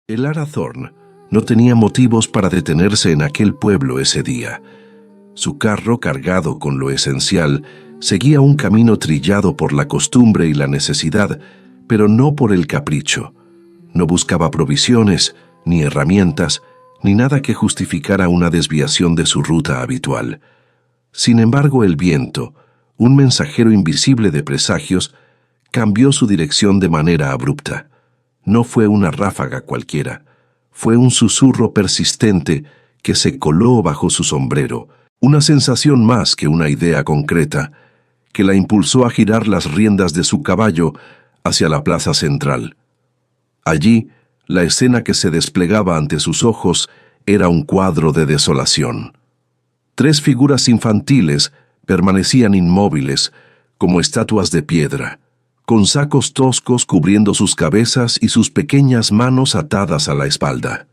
Elara Thorne no tenía motivos para detenerse en aquel pueblo ese día. Su carro, cargado con lo esencial, seguía un camino trillado por la costumbre y la necesidad, pero no por el capricho. No buscaba provisiones, ni herramientas, ni nada que justificara una desviación de su ruta habitual. Sin embargo, el viento, un mensajero invisible de presagios, cambió su dirección de manera abrupta. No fue una ráfaga cualquiera, fue un susurro persistente que se coló bajo su sombrero, una sensación más que una idea concreta, que la impulsó a girar las riendas de su caballo hacia la plaza central. Allí, la escena que se desplegaba ante sus ojos era un cuadro de desolación. 3 figuras infantiles permanecían inmóviles, como estatuas de piedra, con sacos toscos cubriendo sus cabezas y sus pequeñas manos atadas a la espalda.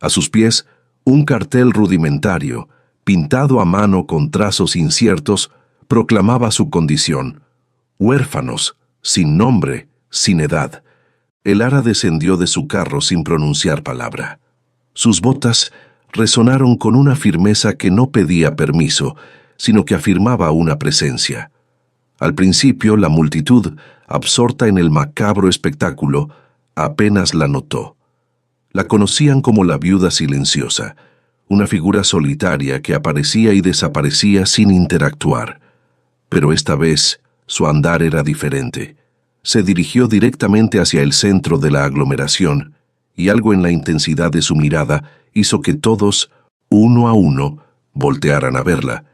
A sus pies, un cartel rudimentario, pintado a mano con trazos inciertos, proclamaba su condición: huérfanos, sin nombre, sin edad. Elara descendió de su carro sin pronunciar palabra. Sus botas resonaron con una firmeza que no pedía permiso, sino que afirmaba una presencia. Al principio, la multitud, absorta en el macabro espectáculo, apenas la notó. La conocían como la viuda silenciosa, una figura solitaria que aparecía y desaparecía sin interactuar. Pero esta vez, su andar era diferente. Se dirigió directamente hacia el centro de la aglomeración, y algo en la intensidad de su mirada hizo que todos, uno a uno, voltearan a verla.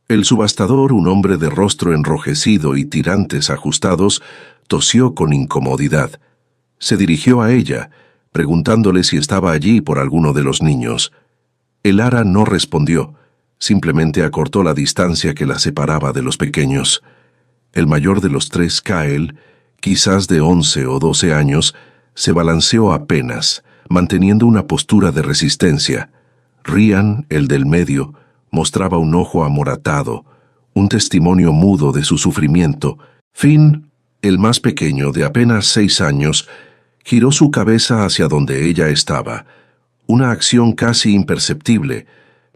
El subastador, un hombre de rostro enrojecido y tirantes ajustados, tosió con incomodidad. Se dirigió a ella, preguntándole si estaba allí por alguno de los niños. Elara no respondió, simplemente acortó la distancia que la separaba de los pequeños. El mayor de los 3, Kyle, quizás de 11 o 12 años, se balanceó apenas, manteniendo una postura de resistencia. Ryan, el del medio, mostraba un ojo amoratado, un testimonio mudo de su sufrimiento. Finn, el más pequeño, de apenas 6 años, giró su cabeza hacia donde ella estaba, una acción casi imperceptible,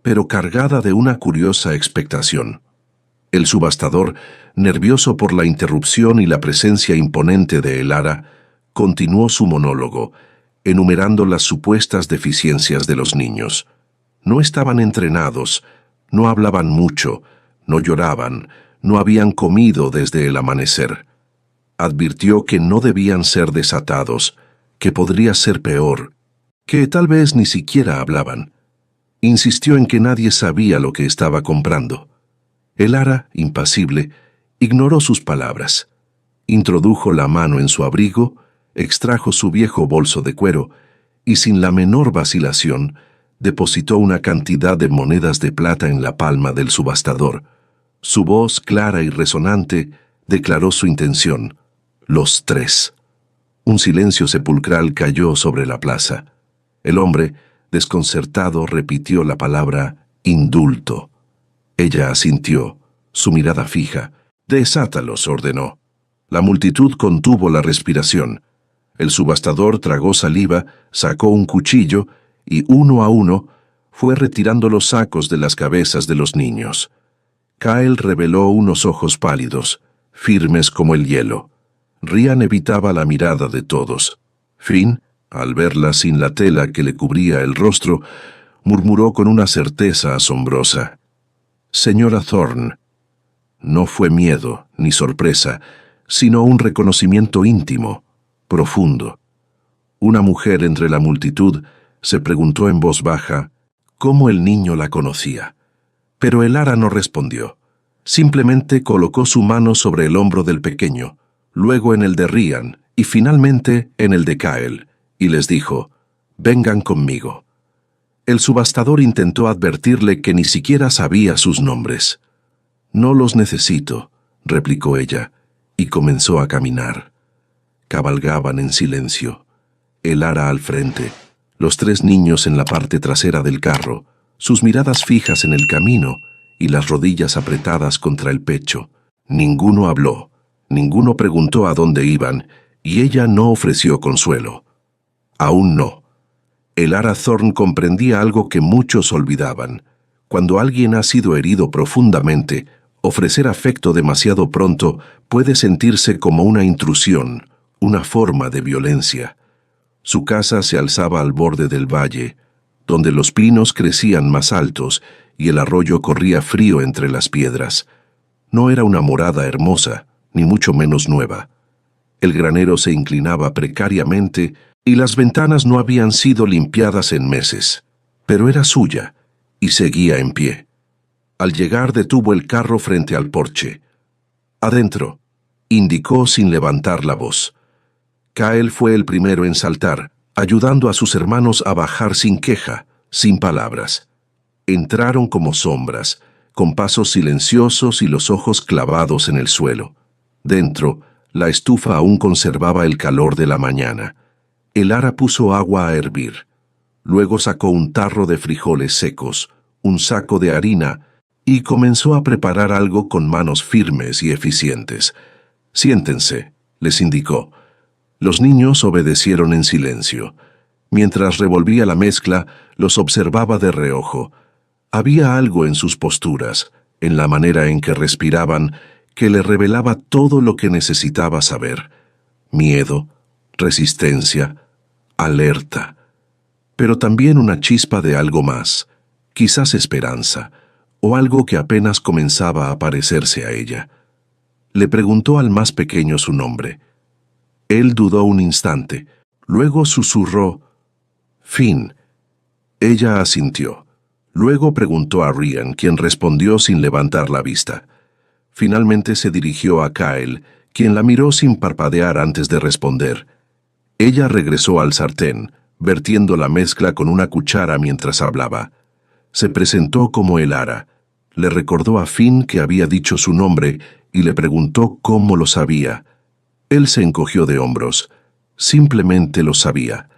pero cargada de una curiosa expectación. El subastador, nervioso por la interrupción y la presencia imponente de Elara, continuó su monólogo, enumerando las supuestas deficiencias de los niños. No estaban entrenados, no hablaban mucho, no lloraban, no habían comido desde el amanecer. Advirtió que no debían ser desatados, que podría ser peor, que tal vez ni siquiera hablaban. Insistió en que nadie sabía lo que estaba comprando. Elara, impasible, ignoró sus palabras. Introdujo la mano en su abrigo, extrajo su viejo bolso de cuero y, sin la menor vacilación, depositó una cantidad de monedas de plata en la palma del subastador. Su voz, clara y resonante, declaró su intención: los 3. Un silencio sepulcral cayó sobre la plaza. El hombre, desconcertado, repitió la palabra indulto. Ella asintió, su mirada fija. «Desátalos», ordenó. La multitud contuvo la respiración. El subastador tragó saliva, sacó un cuchillo y, uno a uno, fue retirando los sacos de las cabezas de los niños. Kyle reveló unos ojos pálidos, firmes como el hielo. Ryan evitaba la mirada de todos. Finn, al verla sin la tela que le cubría el rostro, murmuró con una certeza asombrosa: «Señora Thorne». No fue miedo ni sorpresa, sino un reconocimiento íntimo, profundo. Una mujer entre la multitud se preguntó en voz baja cómo el niño la conocía. Pero Elara no respondió. Simplemente colocó su mano sobre el hombro del pequeño, luego en el de Ryan y finalmente en el de Kyle, y les dijo: «Vengan conmigo». El subastador intentó advertirle que ni siquiera sabía sus nombres. «No los necesito», replicó ella, y comenzó a caminar. Cabalgaban en silencio. Elara al frente, los 3 niños en la parte trasera del carro, sus miradas fijas en el camino y las rodillas apretadas contra el pecho. Ninguno habló, ninguno preguntó a dónde iban, y ella no ofreció consuelo. «Aún no», El Ara Thorn comprendía algo que muchos olvidaban. Cuando alguien ha sido herido profundamente, ofrecer afecto demasiado pronto puede sentirse como una intrusión, una forma de violencia. Su casa se alzaba al borde del valle, donde los pinos crecían más altos y el arroyo corría frío entre las piedras. No era una morada hermosa, ni mucho menos nueva. El granero se inclinaba precariamente y las ventanas no habían sido limpiadas en meses, pero era suya y seguía en pie. Al llegar detuvo el carro frente al porche. «Adentro», indicó sin levantar la voz. Kael fue el primero en saltar, ayudando a sus hermanos a bajar sin queja, sin palabras. Entraron como sombras, con pasos silenciosos y los ojos clavados en el suelo. Dentro, la estufa aún conservaba el calor de la mañana. El Ara puso agua a hervir. Luego sacó un tarro de frijoles secos, un saco de harina, y comenzó a preparar algo con manos firmes y eficientes. «Siéntense», les indicó. Los niños obedecieron en silencio. Mientras revolvía la mezcla, los observaba de reojo. Había algo en sus posturas, en la manera en que respiraban, que le revelaba todo lo que necesitaba saber. Miedo, resistencia, alerta. Pero también una chispa de algo más, quizás esperanza, o algo que apenas comenzaba a parecerse a ella. Le preguntó al más pequeño su nombre. Él dudó un instante, luego susurró, «Finn». Ella asintió. Luego preguntó a Rian, quien respondió sin levantar la vista. Finalmente se dirigió a Kael, quien la miró sin parpadear antes de responder. Ella regresó al sartén, vertiendo la mezcla con una cuchara mientras hablaba. Se presentó como el Ara. Le recordó a Finn que había dicho su nombre y le preguntó cómo lo sabía. Él se encogió de hombros. Simplemente lo sabía.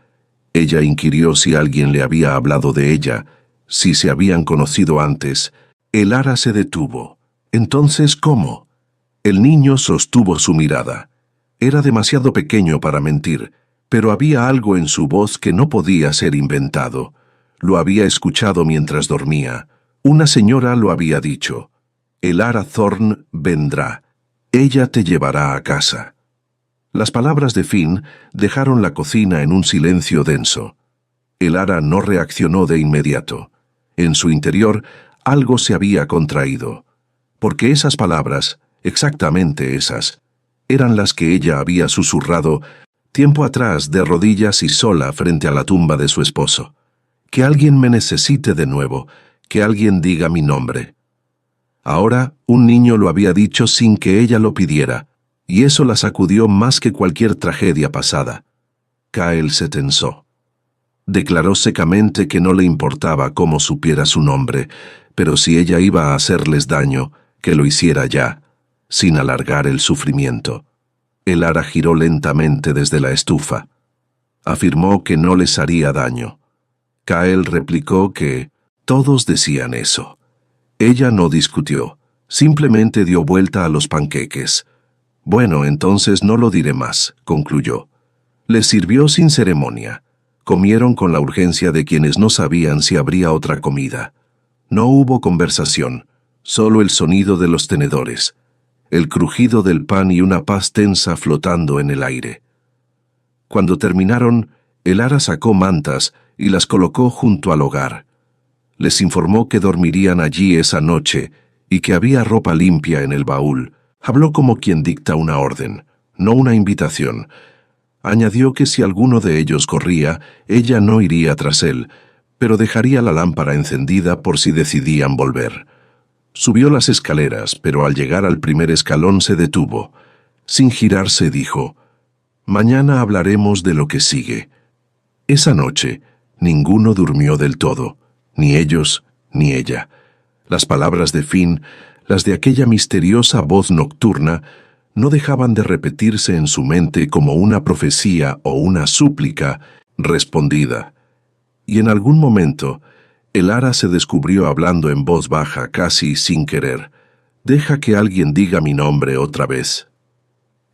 Ella inquirió si alguien le había hablado de ella, si se habían conocido antes. El Ara se detuvo. «¿Entonces cómo?» El niño sostuvo su mirada. Era demasiado pequeño para mentir, pero había algo en su voz que no podía ser inventado. Lo había escuchado mientras dormía. Una señora lo había dicho. «El Ara Thorn vendrá. Ella te llevará a casa». Las palabras de Finn dejaron la cocina en un silencio denso. El Ara no reaccionó de inmediato. En su interior, algo se había contraído. Porque esas palabras, exactamente esas, eran las que ella había susurrado tiempo atrás de rodillas y sola frente a la tumba de su esposo. «Que alguien me necesite de nuevo, que alguien diga mi nombre». Ahora, un niño lo había dicho sin que ella lo pidiera, y eso la sacudió más que cualquier tragedia pasada. Kael se tensó. Declaró secamente que no le importaba cómo supiera su nombre, pero si ella iba a hacerles daño, que lo hiciera ya, sin alargar el sufrimiento. El Ara giró lentamente desde la estufa. Afirmó que no les haría daño. Kael replicó que todos decían eso. Ella no discutió, simplemente dio vuelta a los panqueques. «Bueno, entonces no lo diré más», concluyó. Les sirvió sin ceremonia. Comieron con la urgencia de quienes no sabían si habría otra comida. No hubo conversación, solo el sonido de los tenedores, el crujido del pan y una paz tensa flotando en el aire. Cuando terminaron, el Ara sacó mantas y las colocó junto al hogar. Les informó que dormirían allí esa noche y que había ropa limpia en el baúl. Habló como quien dicta una orden, no una invitación. Añadió que si alguno de ellos corría, ella no iría tras él, pero dejaría la lámpara encendida por si decidían volver. Subió las escaleras, pero al llegar al primer escalón se detuvo. Sin girarse dijo, «Mañana hablaremos de lo que sigue». Esa noche, ninguno durmió del todo, ni ellos ni ella. Las palabras de Finn, las de aquella misteriosa voz nocturna, no dejaban de repetirse en su mente como una profecía o una súplica respondida. Y en algún momento, el Ara se descubrió hablando en voz baja, casi sin querer. «Deja que alguien diga mi nombre otra vez».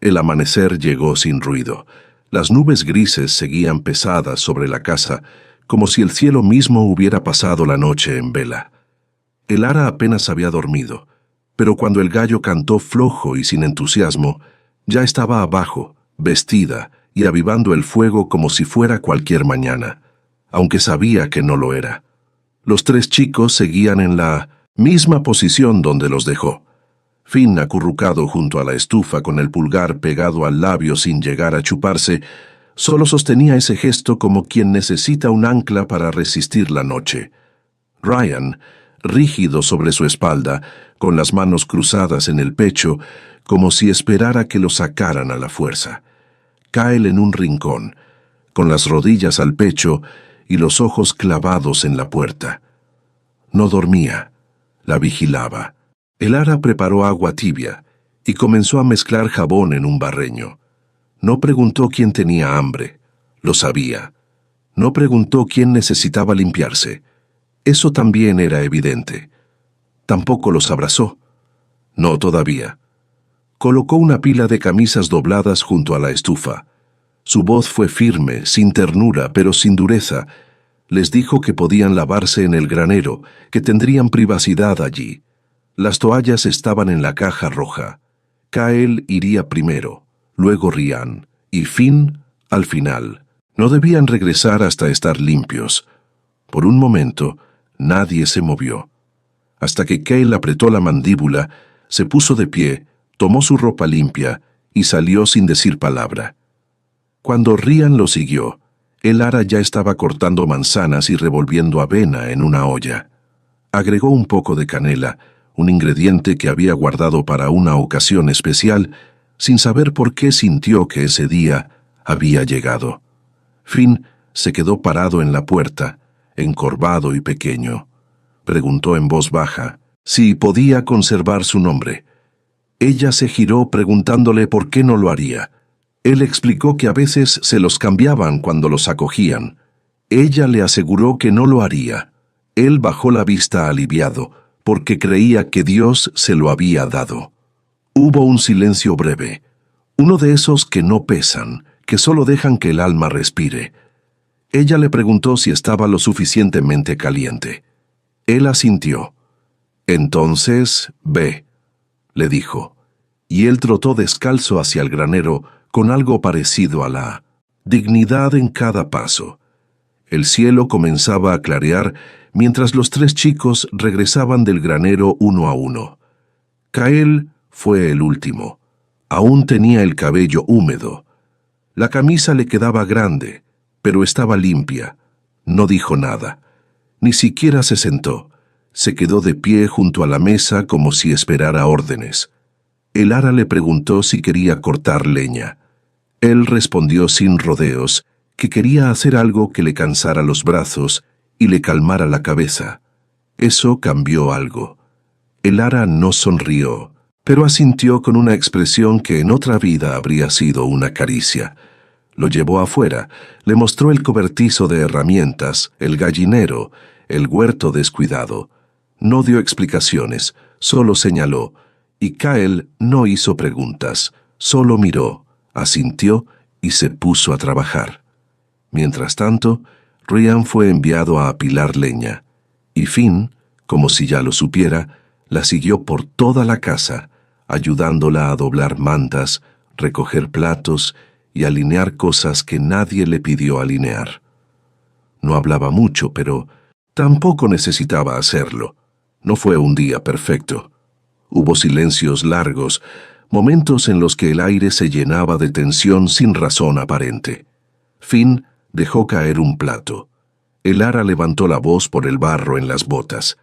El amanecer llegó sin ruido. Las nubes grises seguían pesadas sobre la casa, como si el cielo mismo hubiera pasado la noche en vela. El ara apenas había dormido, pero cuando el gallo cantó flojo y sin entusiasmo, ya estaba abajo, vestida y avivando el fuego como si fuera cualquier mañana, aunque sabía que no lo era. Los tres chicos seguían en la misma posición donde los dejó. Finn, acurrucado junto a la estufa con el pulgar pegado al labio sin llegar a chuparse, solo sostenía ese gesto como quien necesita un ancla para resistir la noche. Ryan, rígido sobre su espalda, con las manos cruzadas en el pecho, como si esperara que lo sacaran a la fuerza. Kyle en un rincón, con las rodillas al pecho y los ojos clavados en la puerta. No dormía, la vigilaba. El ara preparó agua tibia y comenzó a mezclar jabón en un barreño. No preguntó quién tenía hambre, lo sabía. No preguntó quién necesitaba limpiarse. Eso también era evidente. Tampoco los abrazó. No todavía. Colocó una pila de camisas dobladas junto a la estufa. Su voz fue firme, sin ternura, pero sin dureza. Les dijo que podían lavarse en el granero, que tendrían privacidad allí. Las toallas estaban en la caja roja. Kyle iría primero, luego Ryan, y Finn al final. No debían regresar hasta estar limpios. Por un momento, nadie se movió. Hasta que Kyle apretó la mandíbula, se puso de pie, tomó su ropa limpia y salió sin decir palabra. Cuando Ryan lo siguió, el ara ya estaba cortando manzanas y revolviendo avena en una olla. Agregó un poco de canela, un ingrediente que había guardado para una ocasión especial, sin saber por qué sintió que ese día había llegado. Finn se quedó parado en la puerta, encorvado y pequeño. Preguntó en voz baja si podía conservar su nombre. Ella se giró preguntándole por qué no lo haría. Él explicó que a veces se los cambiaban cuando los acogían. Ella le aseguró que no lo haría. Él bajó la vista aliviado, porque creía que Dios se lo había dado. Hubo un silencio breve, uno de esos que no pesan, que solo dejan que el alma respire. Ella le preguntó si estaba lo suficientemente caliente. Él asintió. «Entonces, ve», le dijo, y él trotó descalzo hacia el granero con algo parecido a la dignidad en cada paso. El cielo comenzaba a clarear mientras los tres chicos regresaban del granero uno a uno. Kyle fue el último. Aún tenía el cabello húmedo. La camisa le quedaba grande, pero estaba limpia. No dijo nada. Ni siquiera se sentó. Se quedó de pie junto a la mesa como si esperara órdenes. El ara le preguntó si quería cortar leña. Él respondió sin rodeos que quería hacer algo que le cansara los brazos y le calmara la cabeza. Eso cambió algo. El ara no sonrió, pero asintió con una expresión que en otra vida habría sido una caricia. Lo llevó afuera, le mostró el cobertizo de herramientas, el gallinero, el huerto descuidado. No dio explicaciones, solo señaló, y Kyle no hizo preguntas, solo miró, asintió y se puso a trabajar. Mientras tanto, Ryan fue enviado a apilar leña, y Finn, como si ya lo supiera, la siguió por toda la casa, ayudándola a doblar mantas, recoger platos y alinear cosas que nadie le pidió alinear. No hablaba mucho, pero tampoco necesitaba hacerlo. No fue un día perfecto. Hubo silencios largos, momentos en los que el aire se llenaba de tensión sin razón aparente. Finn dejó caer un plato. El ara levantó la voz por el barro en las botas.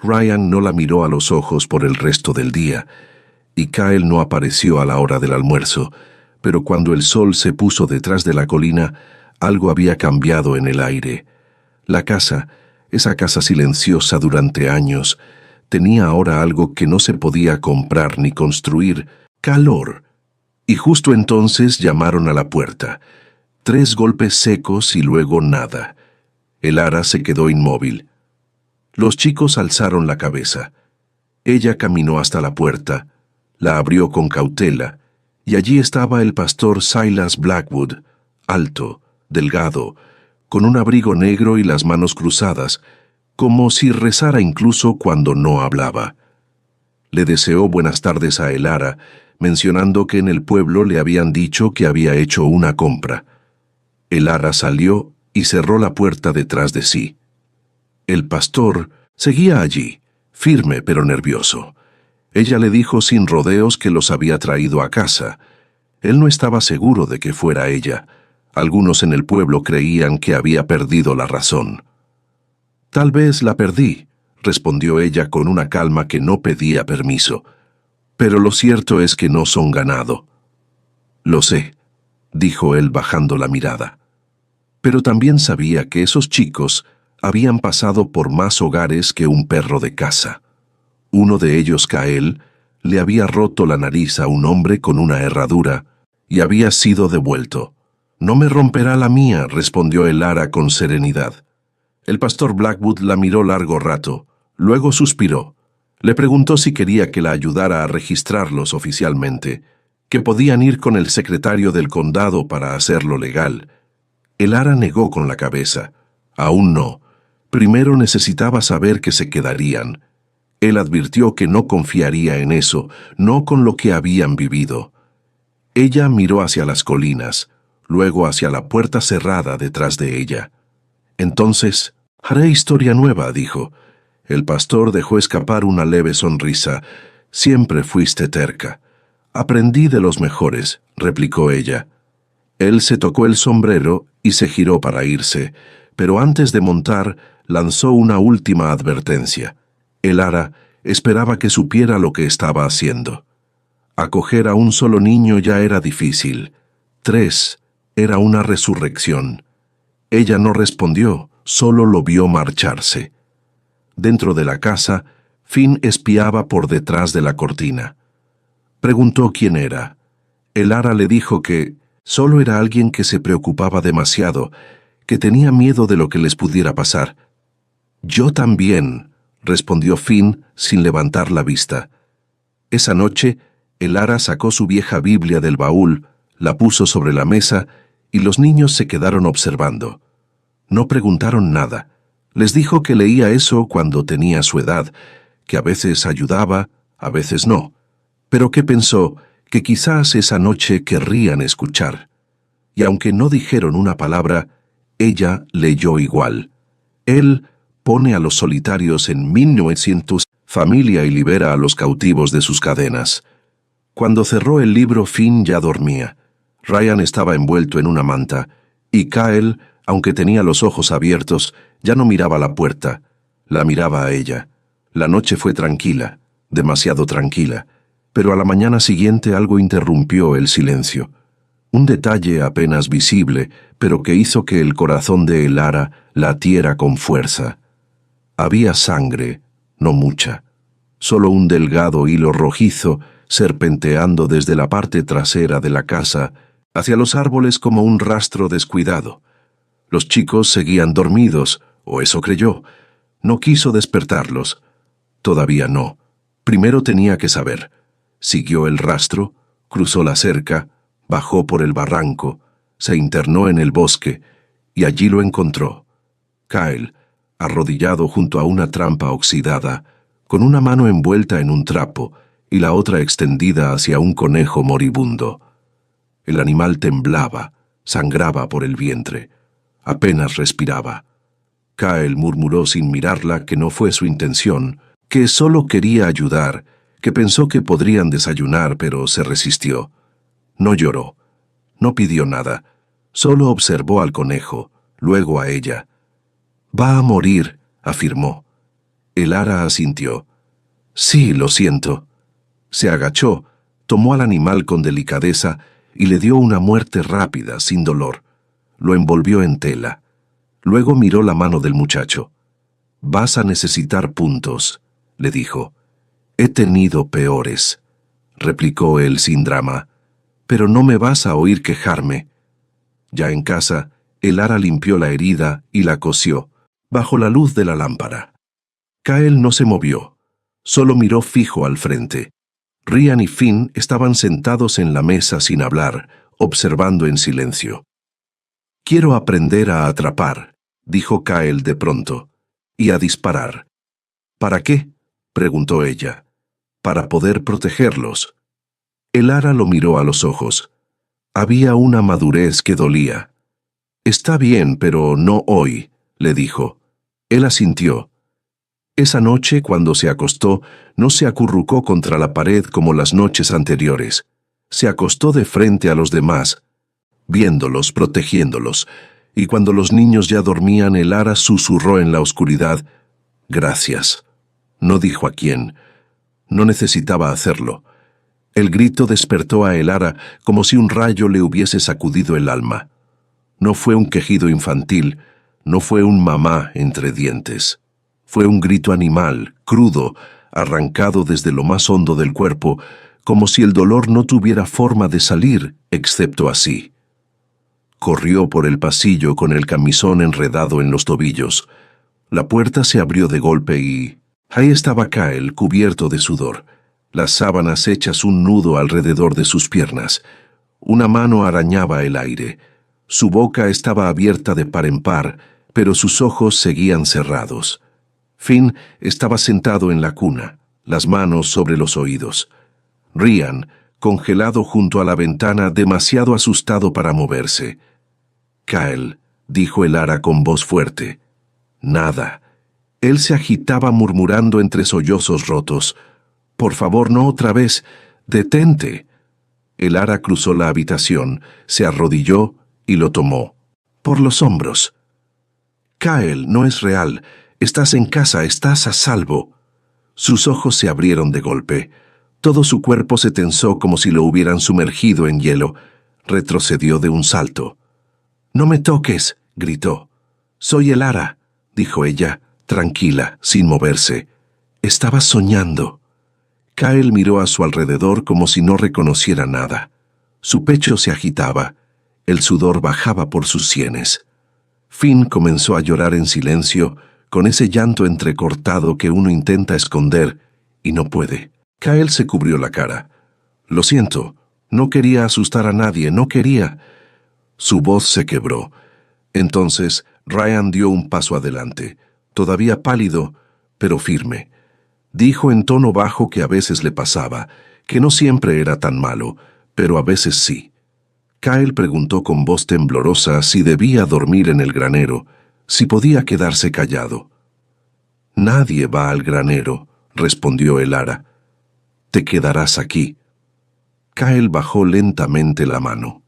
Ryan no la miró a los ojos por el resto del día, y Kyle no apareció a la hora del almuerzo, pero cuando el sol se puso detrás de la colina, algo había cambiado en el aire. La casa, esa casa silenciosa durante años, tenía ahora algo que no se podía comprar ni construir: calor. Y justo entonces llamaron a la puerta. 3 golpes secos y luego nada. El ara se quedó inmóvil. Los chicos alzaron la cabeza. Ella caminó hasta la puerta, la abrió con cautela, y allí estaba el pastor Silas Blackwood, alto, delgado, con un abrigo negro y las manos cruzadas, como si rezara incluso cuando no hablaba. Le deseó buenas tardes a Elara, mencionando que en el pueblo le habían dicho que había hecho una compra. Elara salió y cerró la puerta detrás de sí. El pastor seguía allí, firme pero nervioso. Ella le dijo sin rodeos que los había traído a casa. Él no estaba seguro de que fuera ella. Algunos en el pueblo creían que había perdido la razón. «Tal vez la perdí», respondió ella con una calma que no pedía permiso. «Pero lo cierto es que no son ganado». «Lo sé», dijo él bajando la mirada. Pero también sabía que esos chicos habían pasado por más hogares que un perro de caza. Uno de ellos, Kael, le había roto la nariz a un hombre con una herradura y había sido devuelto. «No me romperá la mía», respondió Elara con serenidad. El pastor Blackwood la miró largo rato, luego suspiró. Le preguntó si quería que la ayudara a registrarlos oficialmente, que podían ir con el secretario del condado para hacerlo legal. Elara negó con la cabeza. Aún no. Primero necesitaba saber que se quedarían. Él advirtió que no confiaría en eso, no con lo que habían vivido. Ella miró hacia las colinas, luego hacia la puerta cerrada detrás de ella. Entonces, «Haré historia nueva», dijo. El pastor dejó escapar una leve sonrisa. «Siempre fuiste terca». «Aprendí de los mejores», replicó ella. Él se tocó el sombrero y se giró para irse, pero antes de montar lanzó una última advertencia. Elara esperaba que supiera lo que estaba haciendo. Acoger a un solo niño ya era difícil. 3 era una resurrección. Ella no respondió, solo lo vio marcharse. Dentro de la casa, Finn espiaba por detrás de la cortina. Preguntó quién era. Elara le dijo que solo era alguien que se preocupaba demasiado, que tenía miedo de lo que les pudiera pasar. «Yo también», respondió Finn sin levantar la vista. Esa noche, Elara sacó su vieja Biblia del baúl, la puso sobre la mesa y los niños se quedaron observando. No preguntaron nada. Les dijo que leía eso cuando tenía su edad, que a veces ayudaba, a veces no, pero que pensó que quizás esa noche querrían escuchar. Y aunque no dijeron una palabra, ella leyó igual. Él pone a los solitarios en 1900, familia y libera a los cautivos de sus cadenas. Cuando cerró el libro, Finn ya dormía. Ryan estaba envuelto en una manta, y Kael, aunque tenía los ojos abiertos, ya no miraba la puerta, la miraba a ella. La noche fue tranquila, demasiado tranquila, pero a la mañana siguiente algo interrumpió el silencio. Un detalle apenas visible, pero que hizo que el corazón de Elara latiera con fuerza. Había sangre, no mucha, solo un delgado hilo rojizo serpenteando desde la parte trasera de la casa hacia los árboles como un rastro descuidado. Los chicos seguían dormidos, o eso creyó. No quiso despertarlos. Todavía no. Primero tenía que saber. Siguió el rastro, cruzó la cerca, bajó por el barranco, se internó en el bosque, y allí lo encontró. Kael, arrodillado junto a una trampa oxidada, con una mano envuelta en un trapo y la otra extendida hacia un conejo moribundo. El animal temblaba, sangraba por el vientre. Apenas respiraba. Kael murmuró sin mirarla que no fue su intención, que solo quería ayudar, que pensó que podrían desayunar, pero se resistió. No lloró, no pidió nada, solo observó al conejo, luego a ella. «Va a morir», afirmó. Elara asintió. «Sí, lo siento». Se agachó, tomó al animal con delicadeza y le dio una muerte rápida, sin dolor. Lo envolvió en tela. Luego miró la mano del muchacho. «Vas a necesitar puntos», le dijo. «He tenido peores», replicó él sin drama. «Pero no me vas a oír quejarme». Ya en casa, Elara limpió la herida y la cosió, bajo la luz de la lámpara. Kael no se movió, solo miró fijo al frente. Ryan y Finn estaban sentados en la mesa sin hablar, observando en silencio. Quiero aprender a atrapar, dijo Kyle de pronto, y a disparar. ¿Para qué?, preguntó ella. Para poder protegerlos. El ara lo miró a los ojos. Había una madurez que dolía. Está bien, pero no hoy, le dijo. Él asintió. Esa noche, cuando se acostó, no se acurrucó contra la pared como las noches anteriores. Se acostó de frente a los demás, viéndolos, protegiéndolos, y cuando los niños ya dormían, el ara susurró en la oscuridad: «Gracias». No dijo a quién. No necesitaba hacerlo. El grito despertó a el ara como si un rayo le hubiese sacudido el alma. No fue un quejido infantil, no fue un mamá entre dientes. Fue un grito animal, crudo, arrancado desde lo más hondo del cuerpo, como si el dolor no tuviera forma de salir, excepto así. Corrió por el pasillo con el camisón enredado en los tobillos. La puerta se abrió de golpe y ahí estaba Kyle, cubierto de sudor, las sábanas hechas un nudo alrededor de sus piernas. Una mano arañaba el aire. Su boca estaba abierta de par en par, pero sus ojos seguían cerrados. Finn estaba sentado en la cuna, las manos sobre los oídos. Ryan, congelado junto a la ventana, demasiado asustado para moverse. «Kyle», dijo el ara con voz fuerte. Nada. Él se agitaba murmurando entre sollozos rotos: «Por favor, no otra vez. Detente». El ara cruzó la habitación, se arrodilló y lo tomó por los hombros. «Kyle, no es real. Estás en casa, estás a salvo». Sus ojos se abrieron de golpe. Todo su cuerpo se tensó como si lo hubieran sumergido en hielo. Retrocedió de un salto. «No me toques», gritó. «Soy el ara», dijo ella, tranquila, sin moverse. Estaba soñando. Kyle miró a su alrededor como si no reconociera nada. Su pecho se agitaba. El sudor bajaba por sus sienes. Finn comenzó a llorar en silencio, con ese llanto entrecortado que uno intenta esconder y no puede. Kyle se cubrió la cara. «Lo siento. No quería asustar a nadie, no quería». Su voz se quebró. Entonces Ryan dio un paso adelante, todavía pálido, pero firme. Dijo en tono bajo que a veces le pasaba, que no siempre era tan malo, pero a veces sí. Kyle preguntó con voz temblorosa si debía dormir en el granero, si podía quedarse callado. «Nadie va al granero», respondió el ara. «Te quedarás aquí». Kyle bajó lentamente la mano.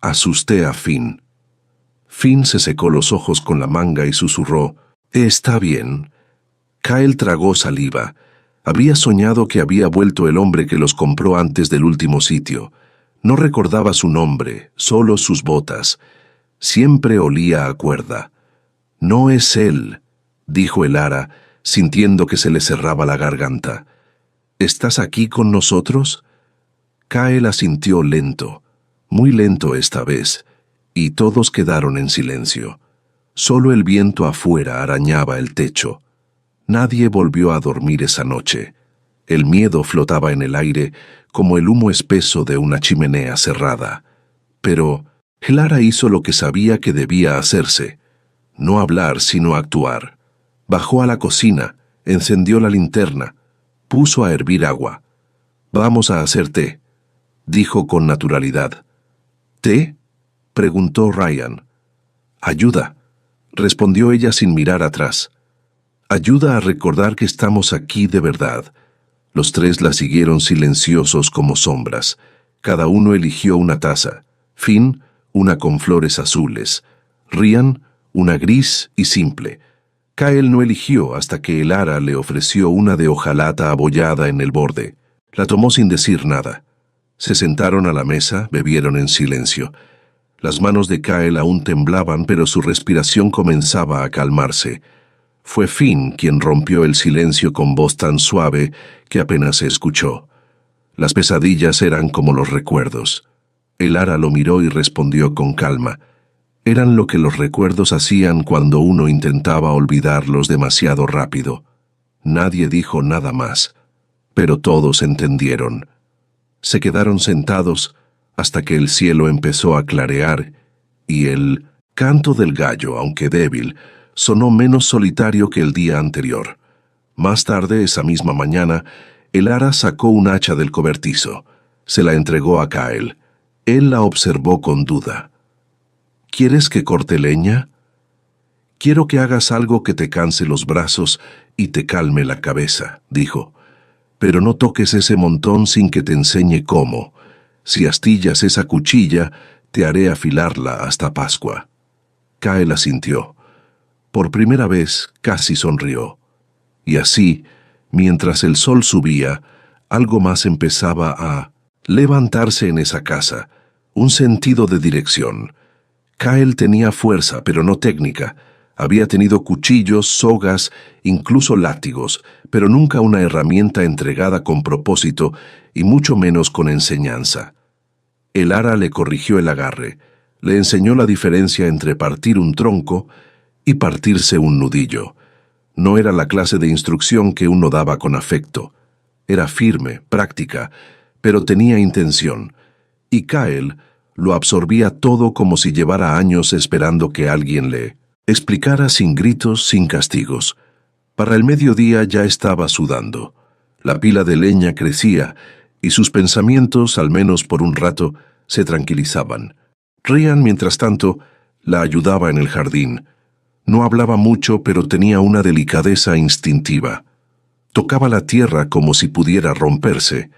Asusté a Finn. Finn se secó los ojos con la manga y susurró: «Está bien». Kyle tragó saliva. Había soñado que había vuelto el hombre que los compró antes del último sitio. No recordaba su nombre, solo sus botas. Siempre olía a cuerda. «No es él», dijo el ara, sintiendo que se le cerraba la garganta. «¿Estás aquí con nosotros?» Kyle asintió lento, muy lento esta vez, y todos quedaron en silencio. Solo el viento afuera arañaba el techo. Nadie volvió a dormir esa noche. El miedo flotaba en el aire como el humo espeso de una chimenea cerrada. Pero el ara hizo lo que sabía que debía hacerse. No hablar, sino actuar. Bajó a la cocina, encendió la linterna, puso a hervir agua. «Vamos a hacer té», dijo con naturalidad. «¿Té?», preguntó Ryan. «Ayuda», respondió ella sin mirar atrás. «Ayuda a recordar que estamos aquí de verdad». Los tres la siguieron silenciosos como sombras. Cada uno eligió una taza. Finn, una con flores azules. Ryan, una gris y simple. Kyle no eligió hasta que el ara le ofreció una de hojalata abollada en el borde. La tomó sin decir nada. Se sentaron a la mesa, bebieron en silencio. Las manos de Kyle aún temblaban, pero su respiración comenzaba a calmarse. Fue Finn quien rompió el silencio con voz tan suave que apenas se escuchó. Las pesadillas eran como los recuerdos. El ara lo miró y respondió con calma. Eran lo que los recuerdos hacían cuando uno intentaba olvidarlos demasiado rápido. Nadie dijo nada más, pero todos entendieron. Se quedaron sentados hasta que el cielo empezó a clarear y el Canto del gallo, aunque débil, sonó menos solitario que el día anterior. Más tarde, esa misma mañana, el ara sacó un hacha del cobertizo. Se la entregó a Kyle. Él la observó con duda. ¿Quieres que corte leña? Quiero que hagas algo que te canse los brazos y te calme la cabeza, dijo. Pero no toques ese montón sin que te enseñe cómo. Si astillas esa cuchilla, te haré afilarla hasta Pascua. Kyle asintió. Por primera vez casi sonrió. Y así, mientras el sol subía, algo más empezaba a levantarse en esa casa, un sentido de dirección. Kyle tenía fuerza, pero no técnica. Había tenido cuchillos, sogas, incluso látigos, pero nunca una herramienta entregada con propósito y mucho menos con enseñanza. El ara le corrigió el agarre, le enseñó la diferencia entre partir un tronco y partirse un nudillo. No era la clase de instrucción que uno daba con afecto. Era firme, práctica, pero tenía intención. Y Kyle lo absorbía todo como si llevara años esperando que alguien le explicara sin gritos, sin castigos. Para el mediodía ya estaba sudando. La pila de leña crecía y sus pensamientos, al menos por un rato, se tranquilizaban. Ryan, mientras tanto, la ayudaba en el jardín. No hablaba mucho, pero tenía una delicadeza instintiva. Tocaba la tierra como si pudiera romperse.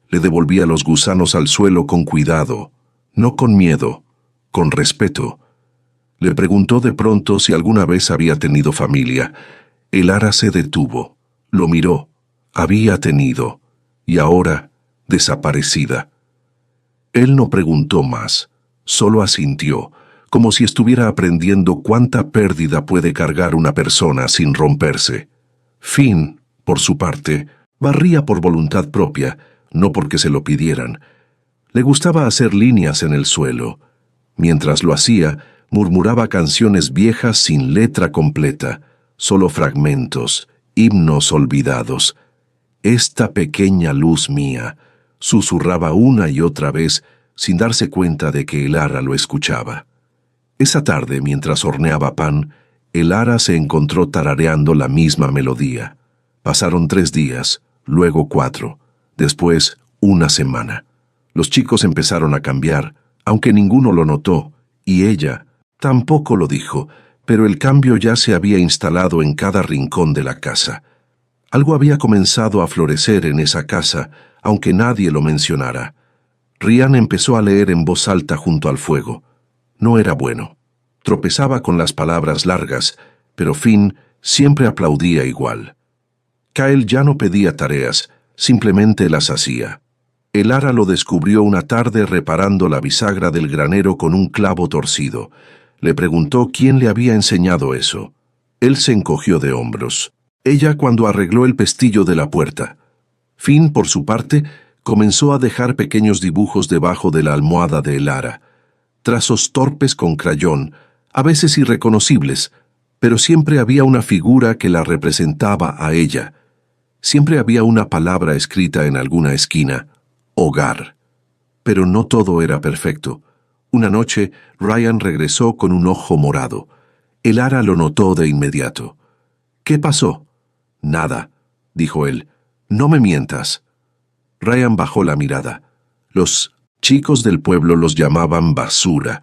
Le devolvía los gusanos al suelo con cuidado, no con miedo, con respeto. Le preguntó de pronto si alguna vez había tenido familia. El ara se detuvo, lo miró. Había tenido, y ahora desaparecida. Él no preguntó más, solo asintió, como si estuviera aprendiendo cuánta pérdida puede cargar una persona sin romperse. Finn, por su parte, barría por voluntad propia, no porque se lo pidieran. Le gustaba hacer líneas en el suelo. Mientras lo hacía, murmuraba canciones viejas sin letra completa, solo fragmentos, himnos olvidados. «Esta pequeña luz mía», susurraba una y otra vez, sin darse cuenta de que el ara lo escuchaba. Esa tarde, mientras horneaba pan, el ara se encontró tarareando la misma melodía. Pasaron 3 días, luego 4, después 1 semana. Los chicos empezaron a cambiar, aunque ninguno lo notó, y ella tampoco lo dijo, pero el cambio ya se había instalado en cada rincón de la casa. Algo había comenzado a florecer en esa casa, aunque nadie lo mencionara. Ryan empezó a leer en voz alta junto al fuego. No era bueno. Tropezaba con las palabras largas, pero Finn siempre aplaudía igual. Kyle ya no pedía tareas, simplemente las hacía. El ara lo descubrió una tarde reparando la bisagra del granero con un clavo torcido. Le preguntó quién le había enseñado eso. Él se encogió de hombros. Ella cuando arregló el pestillo de la puerta. Finn, por su parte, comenzó a dejar pequeños dibujos debajo de la almohada de el ara. Trazos torpes con crayón, a veces irreconocibles, pero siempre había una figura que la representaba a ella. Siempre había una palabra escrita en alguna esquina: hogar. Pero no todo era perfecto. Una noche, Ryan regresó con un ojo morado. El ara lo notó de inmediato. «¿Qué pasó?» «Nada», dijo él. «No me mientas». Ryan bajó la mirada. Los chicos del pueblo los llamaban basura.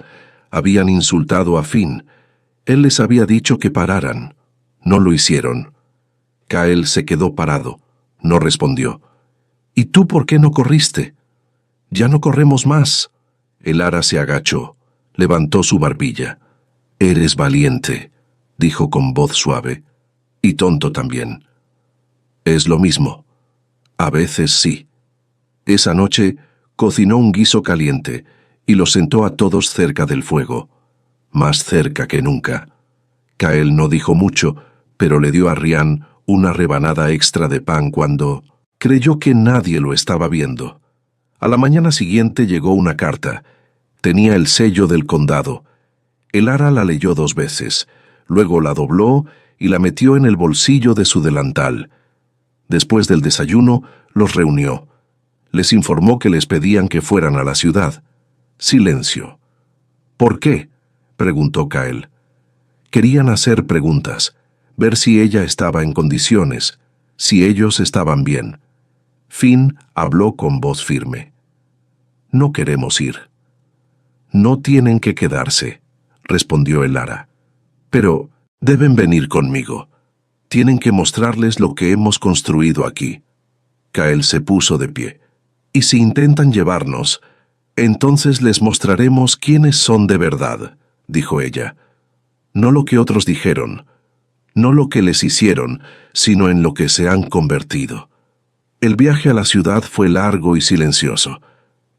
Habían insultado a Finn. Él les había dicho que pararan. No lo hicieron. Kyle se quedó parado. No respondió. «¿Y tú por qué no corriste?» «Ya no corremos más». El ara se agachó. Levantó su barbilla. «Eres valiente», dijo con voz suave. «Y tonto también». «Es lo mismo». «A veces sí». Esa noche cocinó un guiso caliente y los sentó a todos cerca del fuego. Más cerca que nunca. Kyle no dijo mucho, pero le dio a Ryan una rebanada extra de pan cuando creyó que nadie lo estaba viendo. A la mañana siguiente llegó una carta. Tenía el sello del condado. El ara la leyó 2 veces, luego la dobló y la metió en el bolsillo de su delantal. Después del desayuno, los reunió. Les informó que les pedían que fueran a la ciudad. Silencio. «¿Por qué?», preguntó Kael. Querían hacer preguntas, ver si ella estaba en condiciones, si ellos estaban bien. Finn habló con voz firme. No queremos ir. No tienen que quedarse, respondió Elara. Pero deben venir conmigo. Tienen que mostrarles lo que hemos construido aquí. Kael se puso de pie. Y si intentan llevarnos, entonces les mostraremos quiénes son de verdad, dijo ella. No lo que otros dijeron, no lo que les hicieron, sino en lo que se han convertido. El viaje a la ciudad fue largo y silencioso.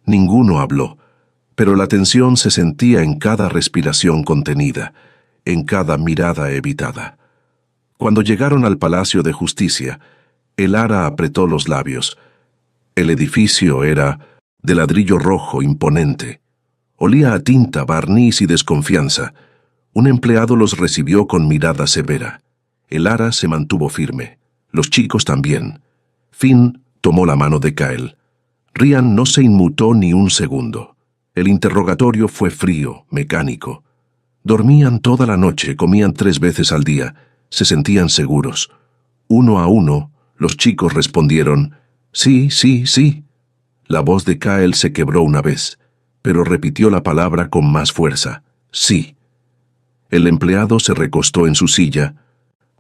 Ninguno habló, pero la tensión se sentía en cada respiración contenida, en cada mirada evitada. Cuando llegaron al Palacio de Justicia, Elara apretó los labios. El edificio era de ladrillo rojo imponente. Olía a tinta, barniz y desconfianza. Un empleado los recibió con mirada severa. Elara se mantuvo firme. Los chicos también. Finn tomó la mano de Kael. Ryan no se inmutó ni un segundo. El interrogatorio fue frío, mecánico. Dormían toda la noche, comían 3 veces al día. Se sentían seguros. Uno a uno, los chicos respondieron, «Sí, sí, sí». La voz de Kael se quebró una vez, pero repitió la palabra con más fuerza, «Sí». El empleado se recostó en su silla,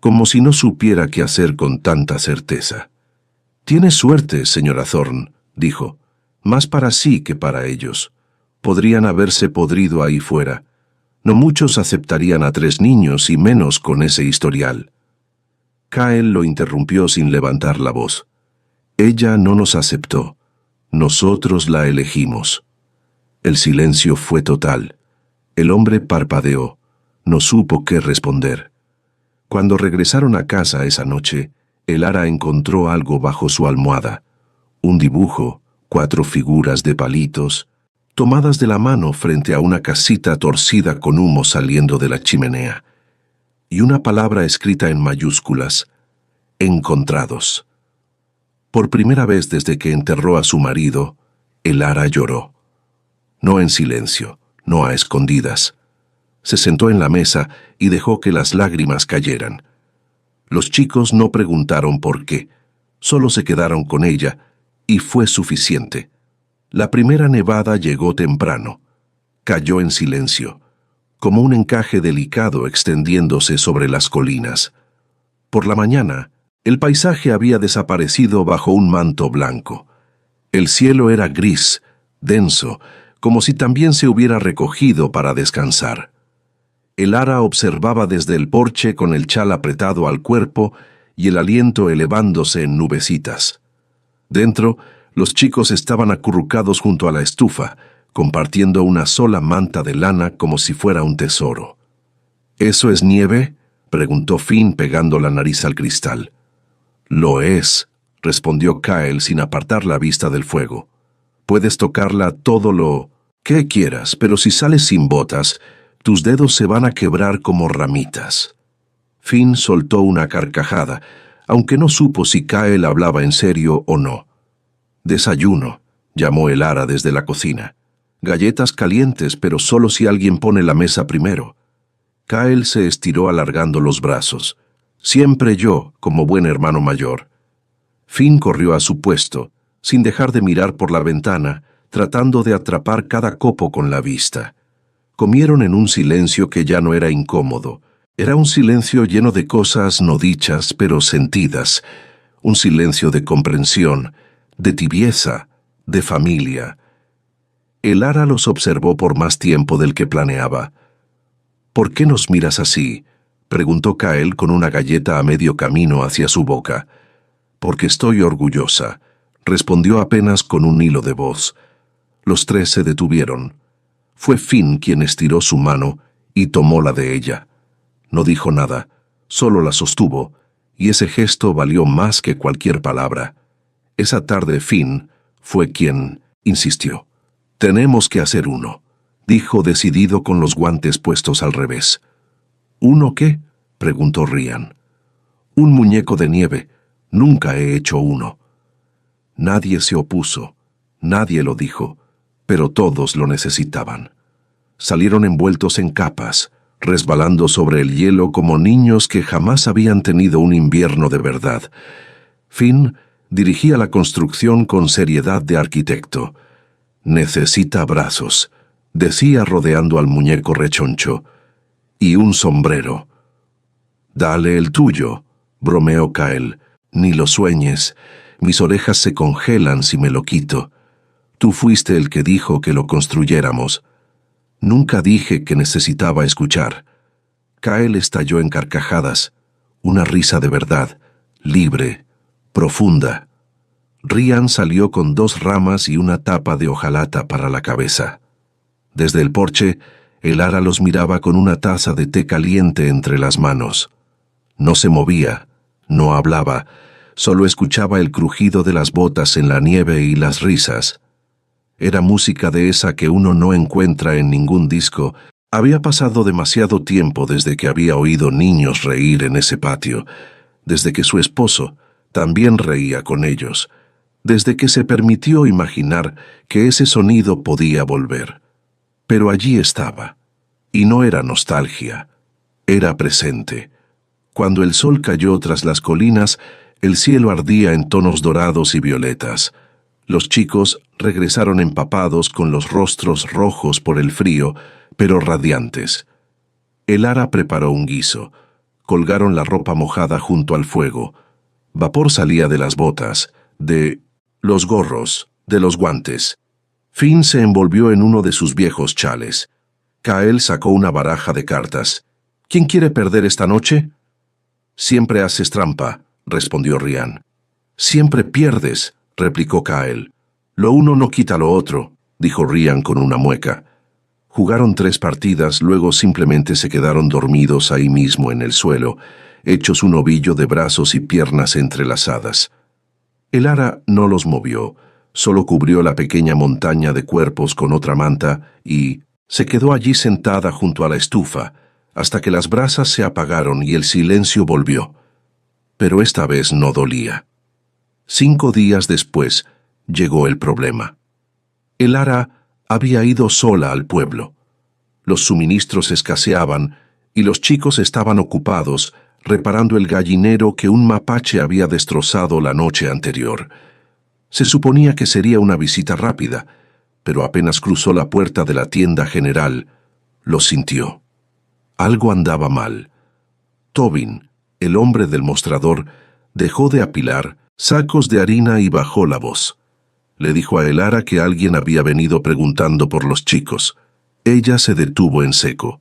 como si no supiera qué hacer con tanta certeza. «Tienes suerte, señora Thorne», dijo, «más para sí que para ellos. Podrían haberse podrido ahí fuera. No muchos aceptarían a 3 niños y menos con ese historial». Kael lo interrumpió sin levantar la voz. «Ella no nos aceptó. Nosotros la elegimos». El silencio fue total. El hombre parpadeó. No supo qué responder. Cuando regresaron a casa esa noche, Elara encontró algo bajo su almohada. Un dibujo, 4 figuras de palitos, tomadas de la mano frente a una casita torcida con humo saliendo de la chimenea. Y una palabra escrita en mayúsculas, «Encontrados». Por primera vez desde que enterró a su marido, Elara lloró. No en silencio, no a escondidas. Se sentó en la mesa y dejó que las lágrimas cayeran. Los chicos no preguntaron por qué, solo se quedaron con ella, y fue suficiente. La primera nevada llegó temprano. Cayó en silencio, como un encaje delicado extendiéndose sobre las colinas. Por la mañana, el paisaje había desaparecido bajo un manto blanco. El cielo era gris, denso, como si también se hubiera recogido para descansar. Elara observaba desde el porche con el chal apretado al cuerpo y el aliento elevándose en nubecitas. Dentro, los chicos estaban acurrucados junto a la estufa, compartiendo una sola manta de lana como si fuera un tesoro. «¿Eso es nieve?», preguntó Finn pegando la nariz al cristal. «Lo es», respondió Kael sin apartar la vista del fuego. «Puedes tocarla todo lo que quieras, pero si sales sin botas, tus dedos se van a quebrar como ramitas». Finn soltó una carcajada, aunque no supo si Kael hablaba en serio o no. «Desayuno», llamó Elara desde la cocina. «Galletas calientes, pero solo si alguien pone la mesa primero». Kael se estiró alargando los brazos. «Siempre yo, como buen hermano mayor». Finn corrió a su puesto, sin dejar de mirar por la ventana, tratando de atrapar cada copo con la vista. Comieron en un silencio que ya no era incómodo. Era un silencio lleno de cosas no dichas, pero sentidas. Un silencio de comprensión, de tibieza, de familia. Elara los observó por más tiempo del que planeaba. «¿Por qué nos miras así?», preguntó Kael con una galleta a medio camino hacia su boca. «Porque estoy orgullosa», respondió apenas con un hilo de voz. Los 3 se detuvieron. Fue Finn quien estiró su mano y tomó la de ella. No dijo nada, solo la sostuvo, y ese gesto valió más que cualquier palabra. Esa tarde Finn fue quien insistió. «Tenemos que hacer uno», dijo decidido con los guantes puestos al revés. «¿Uno qué?», preguntó Ryan. «Un muñeco de nieve. Nunca he hecho uno». Nadie se opuso, nadie lo dijo, pero todos lo necesitaban. salieron envueltos en capas, resbalando sobre el hielo como niños que jamás habían tenido un invierno de verdad. Finn dirigía la construcción con seriedad de arquitecto. «Necesita brazos», decía rodeando al muñeco rechoncho, «y un sombrero». «Dale el tuyo», bromeó Kyle. «Ni lo sueñes. Mis orejas se congelan si me lo quito. Tú fuiste el que dijo que lo construyéramos». «Nunca dije que necesitaba escuchar». Kyle estalló en carcajadas, una risa de verdad, libre, profunda. Ryan salió con 2 ramas y una tapa de hojalata para la cabeza. Desde el porche, Elara los miraba con una taza de té caliente entre las manos. No se movía, no hablaba, solo escuchaba el crujido de las botas en la nieve y las risas. Era música de esa que uno no encuentra en ningún disco. Había pasado demasiado tiempo desde que había oído niños reír en ese patio, desde que su esposo también reía con ellos, desde que se permitió imaginar que ese sonido podía volver. Pero allí estaba, y no era nostalgia, era presente. Cuando el sol cayó tras las colinas, el cielo ardía en tonos dorados y violetas. Los chicos regresaron empapados con los rostros rojos por el frío, pero radiantes. Elara preparó un guiso. Colgaron la ropa mojada junto al fuego. Vapor salía de las botas, de los gorros, de los guantes. Finn se envolvió en uno de sus viejos chales. Kyle sacó una baraja de cartas. «¿Quién quiere perder esta noche?» «Siempre haces trampa», respondió Ryan. «Siempre pierdes», replicó Kyle. «Lo uno no quita lo otro», dijo Ryan con una mueca. Jugaron 3 partidas, luego simplemente se quedaron dormidos ahí mismo en el suelo, hechos un ovillo de brazos y piernas entrelazadas. Elara no los movió, solo cubrió la pequeña montaña de cuerpos con otra manta y se quedó allí sentada junto a la estufa, hasta que las brasas se apagaron y el silencio volvió. Pero esta vez no dolía. 5 días después llegó el problema. Elara había ido sola al pueblo. Los suministros escaseaban y los chicos estaban ocupados reparando el gallinero que un mapache había destrozado la noche anterior. Se suponía que sería una visita rápida, pero apenas cruzó la puerta de la tienda general, lo sintió. Algo andaba mal. Tobin, el hombre del mostrador, dejó de apilar sacos de harina y bajó la voz. Le dijo a Elara que alguien había venido preguntando por los chicos. Ella se detuvo en seco.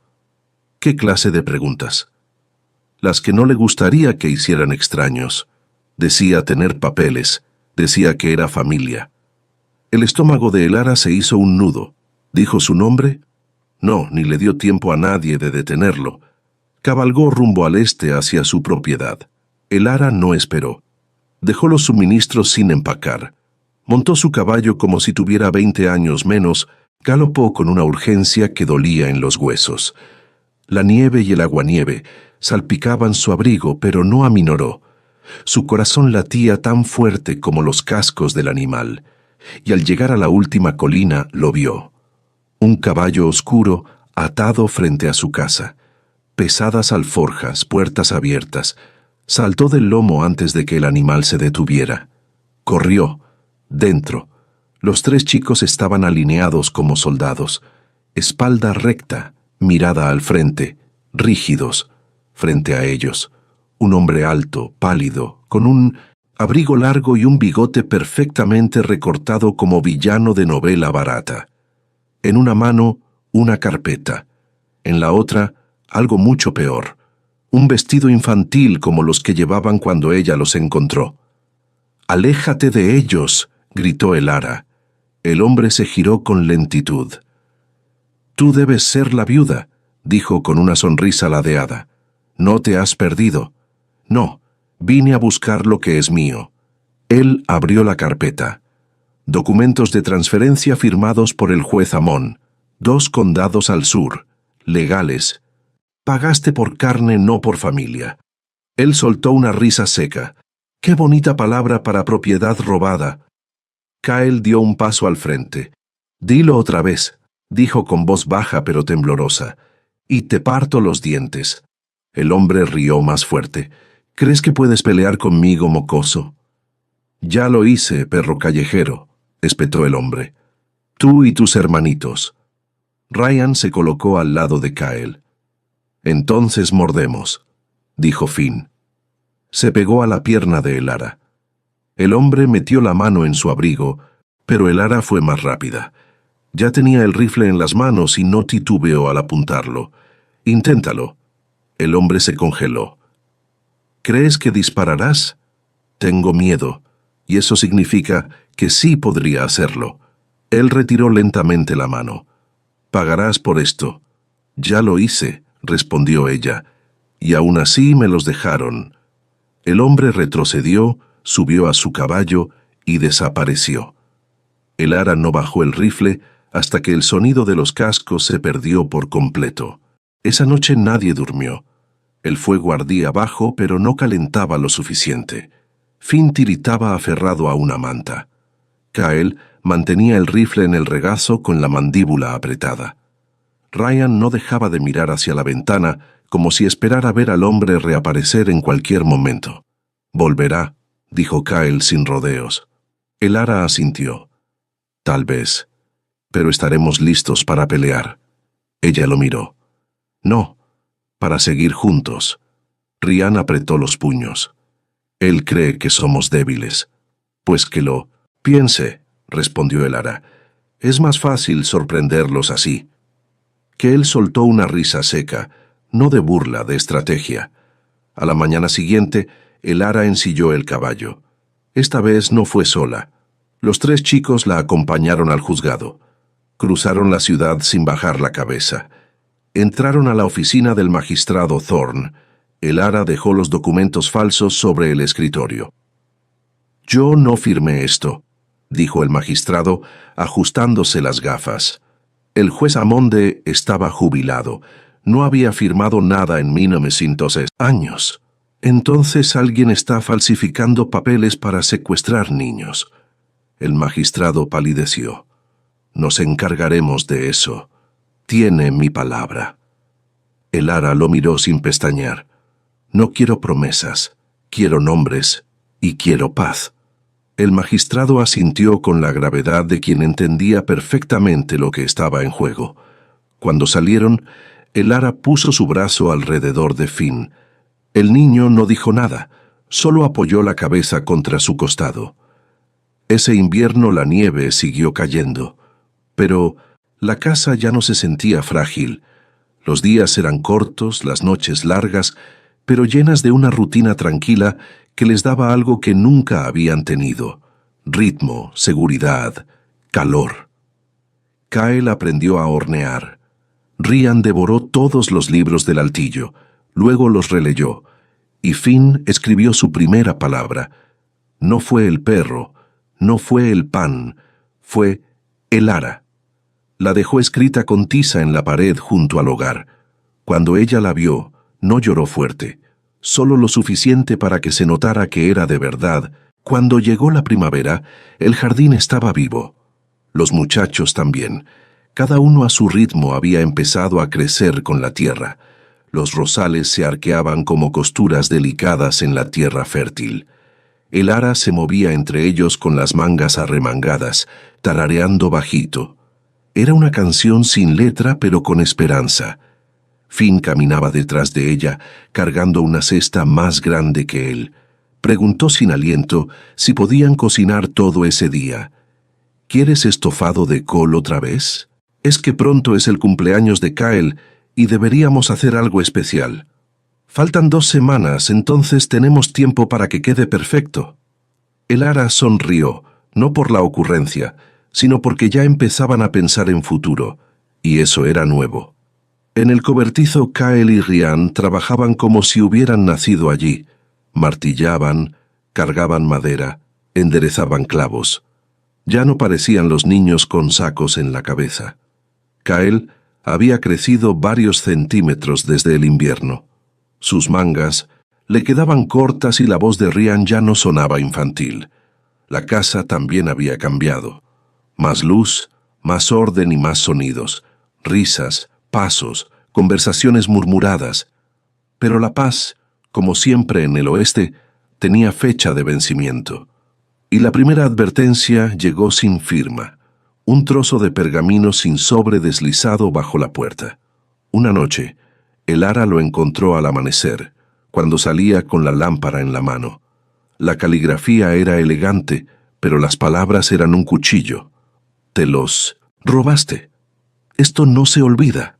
¿Qué clase de preguntas? Las que no le gustaría que hicieran extraños. Decía tener papeles, decía que era familia. El estómago de Elara se hizo un nudo. ¿Dijo su nombre? No, ni le dio tiempo a nadie de detenerlo. Cabalgó rumbo al este hacia su propiedad. Elara no esperó. Dejó los suministros sin empacar. Montó su caballo como si tuviera 20 años menos, galopó con una urgencia que dolía en los huesos. La nieve y el aguanieve salpicaban su abrigo, pero no aminoró. Su corazón latía tan fuerte como los cascos del animal, y al llegar a la última colina lo vio. Un caballo oscuro atado frente a su casa. Pesadas alforjas, puertas abiertas. Saltó del lomo antes de que el animal se detuviera. Corrió. Dentro. Los 3 chicos estaban alineados como soldados. Espalda recta, mirada al frente, rígidos. Frente a ellos, un hombre alto, pálido, con un abrigo largo y un bigote perfectamente recortado como villano de novela barata. En una mano, una carpeta. En la otra, algo mucho peor. Un vestido infantil como los que llevaban cuando ella los encontró. «¡Aléjate de ellos!», gritó Elara. El hombre se giró con lentitud. «Tú debes ser la viuda», dijo con una sonrisa ladeada. «No te has perdido». «No, vine a buscar lo que es mío». Él abrió la carpeta. Documentos de transferencia firmados por el juez Amón. 2 condados al sur. Legales. Pagaste por carne, no por familia. Él soltó una risa seca. «¡Qué bonita palabra para propiedad robada!». Kyle dio un paso al frente. «Dilo otra vez», dijo con voz baja pero temblorosa, y te parto los dientes. El hombre rió más fuerte. ¿Crees que puedes pelear conmigo, mocoso? Ya lo hice, perro callejero, espetó el hombre. Tú y tus hermanitos. Ryan se colocó al lado de Kyle. Entonces mordemos, dijo Finn. Se pegó a la pierna de Elara. El hombre metió la mano en su abrigo, pero Elara fue más rápida. Ya tenía el rifle en las manos y no titubeó al apuntarlo. Inténtalo. El hombre se congeló. ¿Crees que dispararás? Tengo miedo, y eso significa que sí podría hacerlo. Él retiró lentamente la mano. Pagarás por esto. Ya lo hice, respondió ella, y aún así me los dejaron. El hombre retrocedió, subió a su caballo y desapareció. Elara no bajó el rifle hasta que el sonido de los cascos se perdió por completo. Esa noche nadie durmió. El fuego ardía bajo, pero no calentaba lo suficiente. Finn tiritaba aferrado a una manta. Kyle mantenía el rifle en el regazo con la mandíbula apretada. Ryan no dejaba de mirar hacia la ventana como si esperara ver al hombre reaparecer en cualquier momento. Volverá, dijo Kyle sin rodeos. Elara asintió. Tal vez, pero estaremos listos para pelear. Ella lo miró. No, para seguir juntos. Ryan apretó los puños. Él cree que somos débiles. Pues que lo piense, respondió Elara. Es más fácil sorprenderlos así. Que él soltó una risa seca, no de burla, de estrategia. A la mañana siguiente, Elara ensilló el caballo. Esta vez no fue sola. Los 3 chicos la acompañaron al juzgado. Cruzaron la ciudad sin bajar la cabeza. Entraron a la oficina del magistrado Thorne. Elara dejó los documentos falsos sobre el escritorio. Yo no firmé esto, dijo el magistrado, ajustándose las gafas. El juez Amonde estaba jubilado. No había firmado nada en 1900 años. Entonces alguien está falsificando papeles para secuestrar niños. El magistrado palideció. Nos encargaremos de eso. Tiene mi palabra. Elara lo miró sin pestañear. No quiero promesas, quiero nombres y quiero paz. El magistrado asintió con la gravedad de quien entendía perfectamente lo que estaba en juego. Cuando salieron, Elara puso su brazo alrededor de Finn. El niño no dijo nada, solo apoyó la cabeza contra su costado. Ese invierno la nieve siguió cayendo, pero la casa ya no se sentía frágil. Los días eran cortos, las noches largas, pero llenas de una rutina tranquila que les daba algo que nunca habían tenido: ritmo, seguridad, calor. Kyle aprendió a hornear. Ryan devoró todos los libros del altillo, luego los releyó, y Finn escribió su primera palabra. No fue el perro, no fue el pan, fue Elara. La dejó escrita con tiza en la pared junto al hogar. Cuando ella la vio, no lloró fuerte, solo lo suficiente para que se notara que era de verdad. Cuando llegó la primavera, el jardín estaba vivo. Los muchachos también. Cada uno a su ritmo había empezado a crecer con la tierra. Los rosales se arqueaban como costuras delicadas en la tierra fértil. Elara se movía entre ellos con las mangas arremangadas, tarareando bajito. Era una canción sin letra pero con esperanza. Finn caminaba detrás de ella, cargando una cesta más grande que él. Preguntó sin aliento si podían cocinar todo ese día. ¿Quieres estofado de col otra vez? Es que pronto es el cumpleaños de Kyle y deberíamos hacer algo especial. Faltan 2 semanas, entonces tenemos tiempo para que quede perfecto. Elara sonrió, no por la ocurrencia, sino porque ya empezaban a pensar en futuro, y eso era nuevo. En el cobertizo, Kyle y Ryan trabajaban como si hubieran nacido allí. Martillaban, cargaban madera, enderezaban clavos. Ya no parecían los niños con sacos en la cabeza. Kyle había crecido varios centímetros desde el invierno. Sus mangas le quedaban cortas y la voz de Ryan ya no sonaba infantil. La casa también había cambiado. Más luz, Más orden y más sonidos, risas, pasos, conversaciones murmuradas. Pero la paz, como siempre en el oeste, tenía fecha de vencimiento. Y la primera advertencia llegó sin firma, un trozo de pergamino sin sobre deslizado bajo la puerta. Una noche, el ara lo encontró al amanecer, cuando salía con la lámpara en la mano. La caligrafía era elegante, pero las palabras eran un cuchillo. «Te los robaste. Esto no se olvida».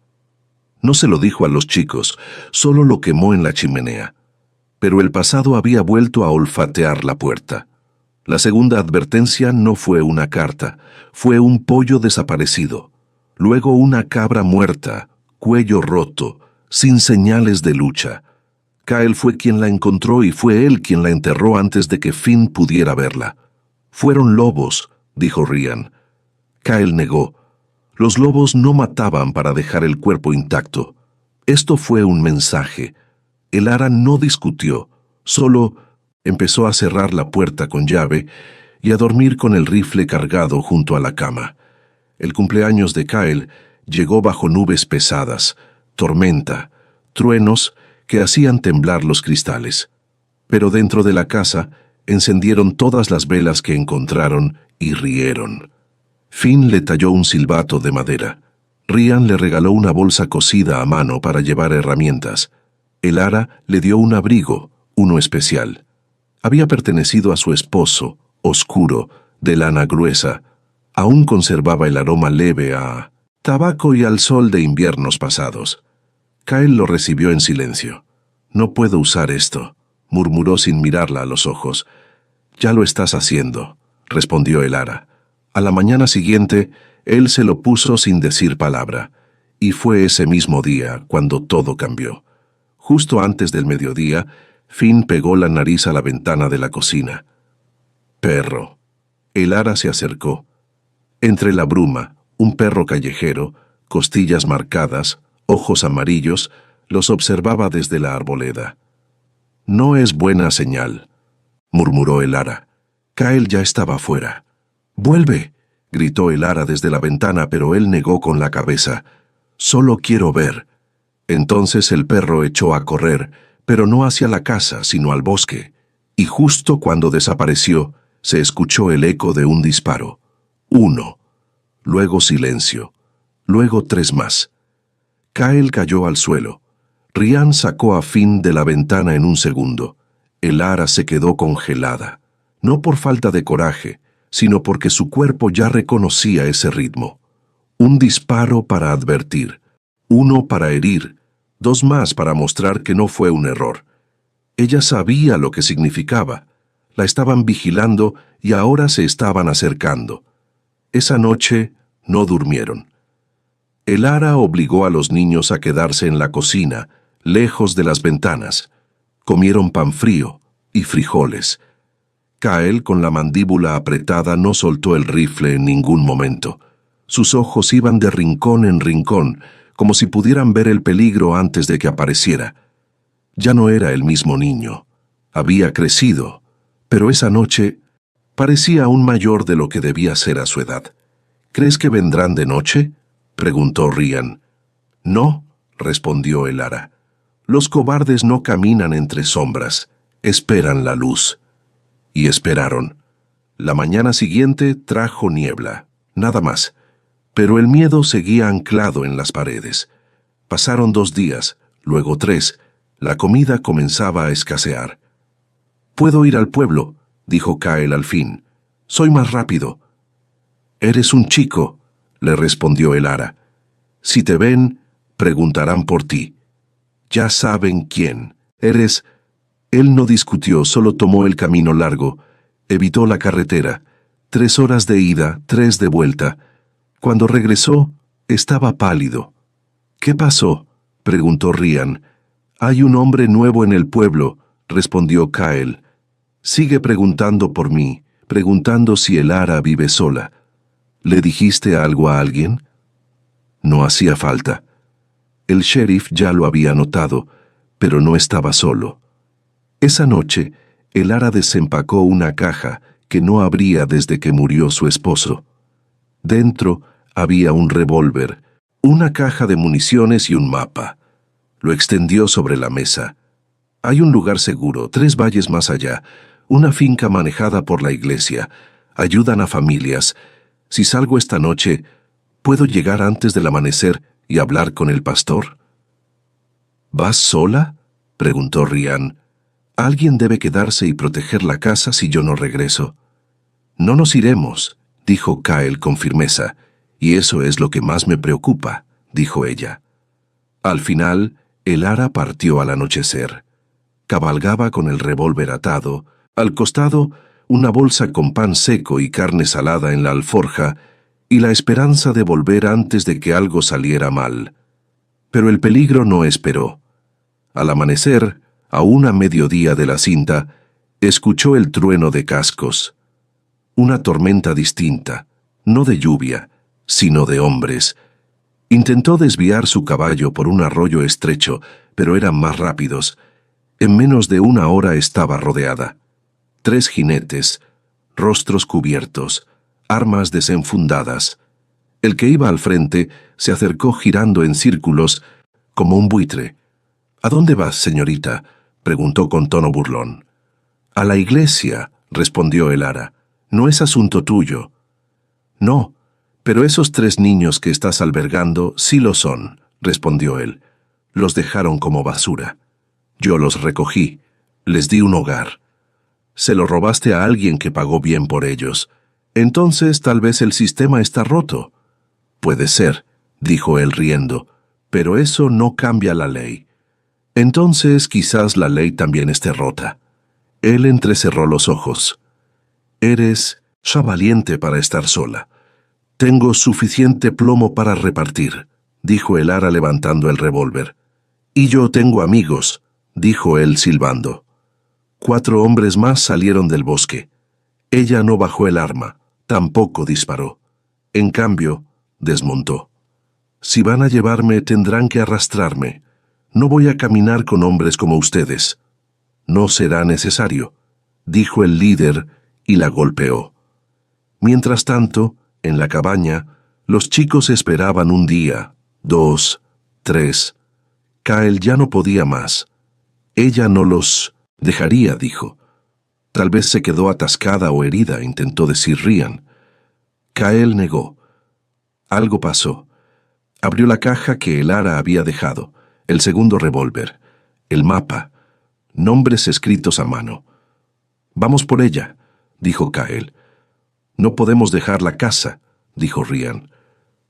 No se lo dijo a los chicos, solo lo quemó en la chimenea. Pero el pasado había vuelto a olfatear la puerta. La segunda advertencia no fue una carta, fue un pollo desaparecido. Luego una cabra muerta, cuello roto, sin señales de lucha. Kyle fue quien la encontró y fue él quien la enterró antes de que Finn pudiera verla. «Fueron lobos», dijo Ryan. Kyle negó. Los lobos no mataban para dejar el cuerpo intacto. Esto fue un mensaje. El ara no discutió, solo empezó a cerrar la puerta con llave y a dormir con el rifle cargado junto a la cama. El cumpleaños de Kyle llegó bajo nubes pesadas, tormenta, truenos que hacían temblar los cristales. Pero dentro de la casa encendieron todas las velas que encontraron y rieron. Finn le talló un silbato de madera. Ryan le regaló una bolsa cosida a mano para llevar herramientas. El ara le dio un abrigo, uno especial. Había pertenecido a su esposo, oscuro, de lana gruesa. Aún conservaba el aroma leve a tabaco y al sol de inviernos pasados. Kyle lo recibió en silencio. «No puedo usar esto», murmuró sin mirarla a los ojos. «Ya lo estás haciendo», respondió el ara. A la mañana siguiente, él se lo puso sin decir palabra, y fue ese mismo día cuando todo cambió. Justo antes del mediodía, Finn pegó la nariz a la ventana de la cocina. «Perro». El ara se acercó. Entre la bruma, un perro callejero, costillas marcadas, ojos amarillos, los observaba desde la arboleda. «No es buena señal», murmuró el ara. Kyle ya estaba fuera. «¡Vuelve!», gritó el ara desde la ventana, pero él negó con la cabeza. «Solo quiero ver». Entonces el perro echó a correr, pero no hacia la casa, sino al bosque. Y justo cuando desapareció, se escuchó el eco de un disparo. 1. Luego silencio. Luego 3 más. Kyle cayó al suelo. Ryan sacó a Finn de la ventana en un segundo. El ara se quedó congelada, no por falta de coraje, sino porque su cuerpo ya reconocía ese ritmo. Un disparo para advertir, 1 para herir, 2 más para mostrar que no fue un error. Ella sabía lo que significaba. La estaban vigilando y ahora se estaban acercando. Esa noche no durmieron. El ara obligó a los niños a quedarse en la cocina, lejos de las ventanas. Comieron pan frío y frijoles. Kyle, con la mandíbula apretada, no soltó el rifle en ningún momento. Sus ojos iban de rincón en rincón, como si pudieran ver el peligro antes de que apareciera. Ya no era el mismo niño. Había crecido, pero esa noche parecía aún mayor de lo que debía ser a su edad. «¿Crees que vendrán de noche?», preguntó Ryan. «No», respondió el ara. «Los cobardes no caminan entre sombras, esperan la luz». Y esperaron. La mañana siguiente trajo niebla, nada más, pero el miedo seguía anclado en las paredes. Pasaron 2 días, luego 3, la comida comenzaba a escasear. «Puedo ir al pueblo», dijo Kyle al fin. «Soy más rápido». «Eres un chico», le respondió el ara. «Si te ven, preguntarán por ti. Ya saben quién. Eres...». Él no discutió, solo tomó el camino largo. Evitó la carretera. 3 horas de ida, 3 de vuelta. Cuando regresó, estaba pálido. «¿Qué pasó?», preguntó Ryan. «Hay un hombre nuevo en el pueblo», respondió Kyle. «Sigue preguntando por mí, preguntando si el ara vive sola. ¿Le dijiste algo a alguien?». No hacía falta. El sheriff ya lo había notado, pero no estaba solo. Esa noche, el ara desempacó una caja que no abría desde que murió su esposo. Dentro había un revólver, una caja de municiones y un mapa. Lo extendió sobre la mesa. Hay un lugar seguro, 3 valles más allá, una finca manejada por la iglesia. Ayudan a familias. Si salgo esta noche, ¿puedo llegar antes del amanecer y hablar con el pastor? ¿Vas sola?, preguntó Ryan. Alguien debe quedarse y proteger la casa si yo no regreso. No nos iremos, dijo Kyle con firmeza, y eso es lo que más me preocupa, dijo ella. Al final, el ara partió al anochecer. Cabalgaba con el revólver atado, al costado una bolsa con pan seco y carne salada en la alforja, y la esperanza de volver antes de que algo saliera mal. Pero el peligro no esperó. Al amanecer, aún a mediodía de la cinta, escuchó el trueno de cascos. Una tormenta distinta, no de lluvia, sino de hombres. Intentó desviar su caballo por un arroyo estrecho, pero eran más rápidos. En menos de 1 hora estaba rodeada. 3 jinetes, rostros cubiertos, armas desenfundadas. El que iba al frente se acercó girando en círculos como un buitre. «¿A dónde vas, señorita?», preguntó con tono burlón. «A la iglesia», respondió el ara. «No es asunto tuyo». «No, pero esos 3 niños que estás albergando sí lo son», respondió él. «Los dejaron como basura. Yo los recogí, les di un hogar. Se lo robaste a alguien que pagó bien por ellos. Entonces tal vez el sistema está roto». «Puede ser», dijo él riendo, «pero eso no cambia la ley». «Entonces quizás la ley también esté rota». Él entrecerró los ojos. «Eres ya valiente para estar sola. Tengo suficiente plomo para repartir», dijo el ara levantando el revólver. «Y yo tengo amigos», dijo él silbando. 4 hombres más salieron del bosque. Ella no bajó el arma, tampoco disparó. En cambio, desmontó. «Si van a llevarme, tendrán que arrastrarme. No voy a caminar con hombres como ustedes». «No será necesario», dijo el líder y la golpeó. Mientras tanto, en la cabaña, los chicos esperaban 1 día, 2, 3. Kyle ya no podía más. Ella no los dejaría, dijo. Tal vez se quedó atascada o herida, intentó decir Ryan. Kyle negó. Algo pasó. Abrió la caja que el ara había dejado, el segundo revólver, el mapa, nombres escritos a mano. «Vamos por ella», dijo Kyle. «No podemos dejar la casa», dijo Ryan.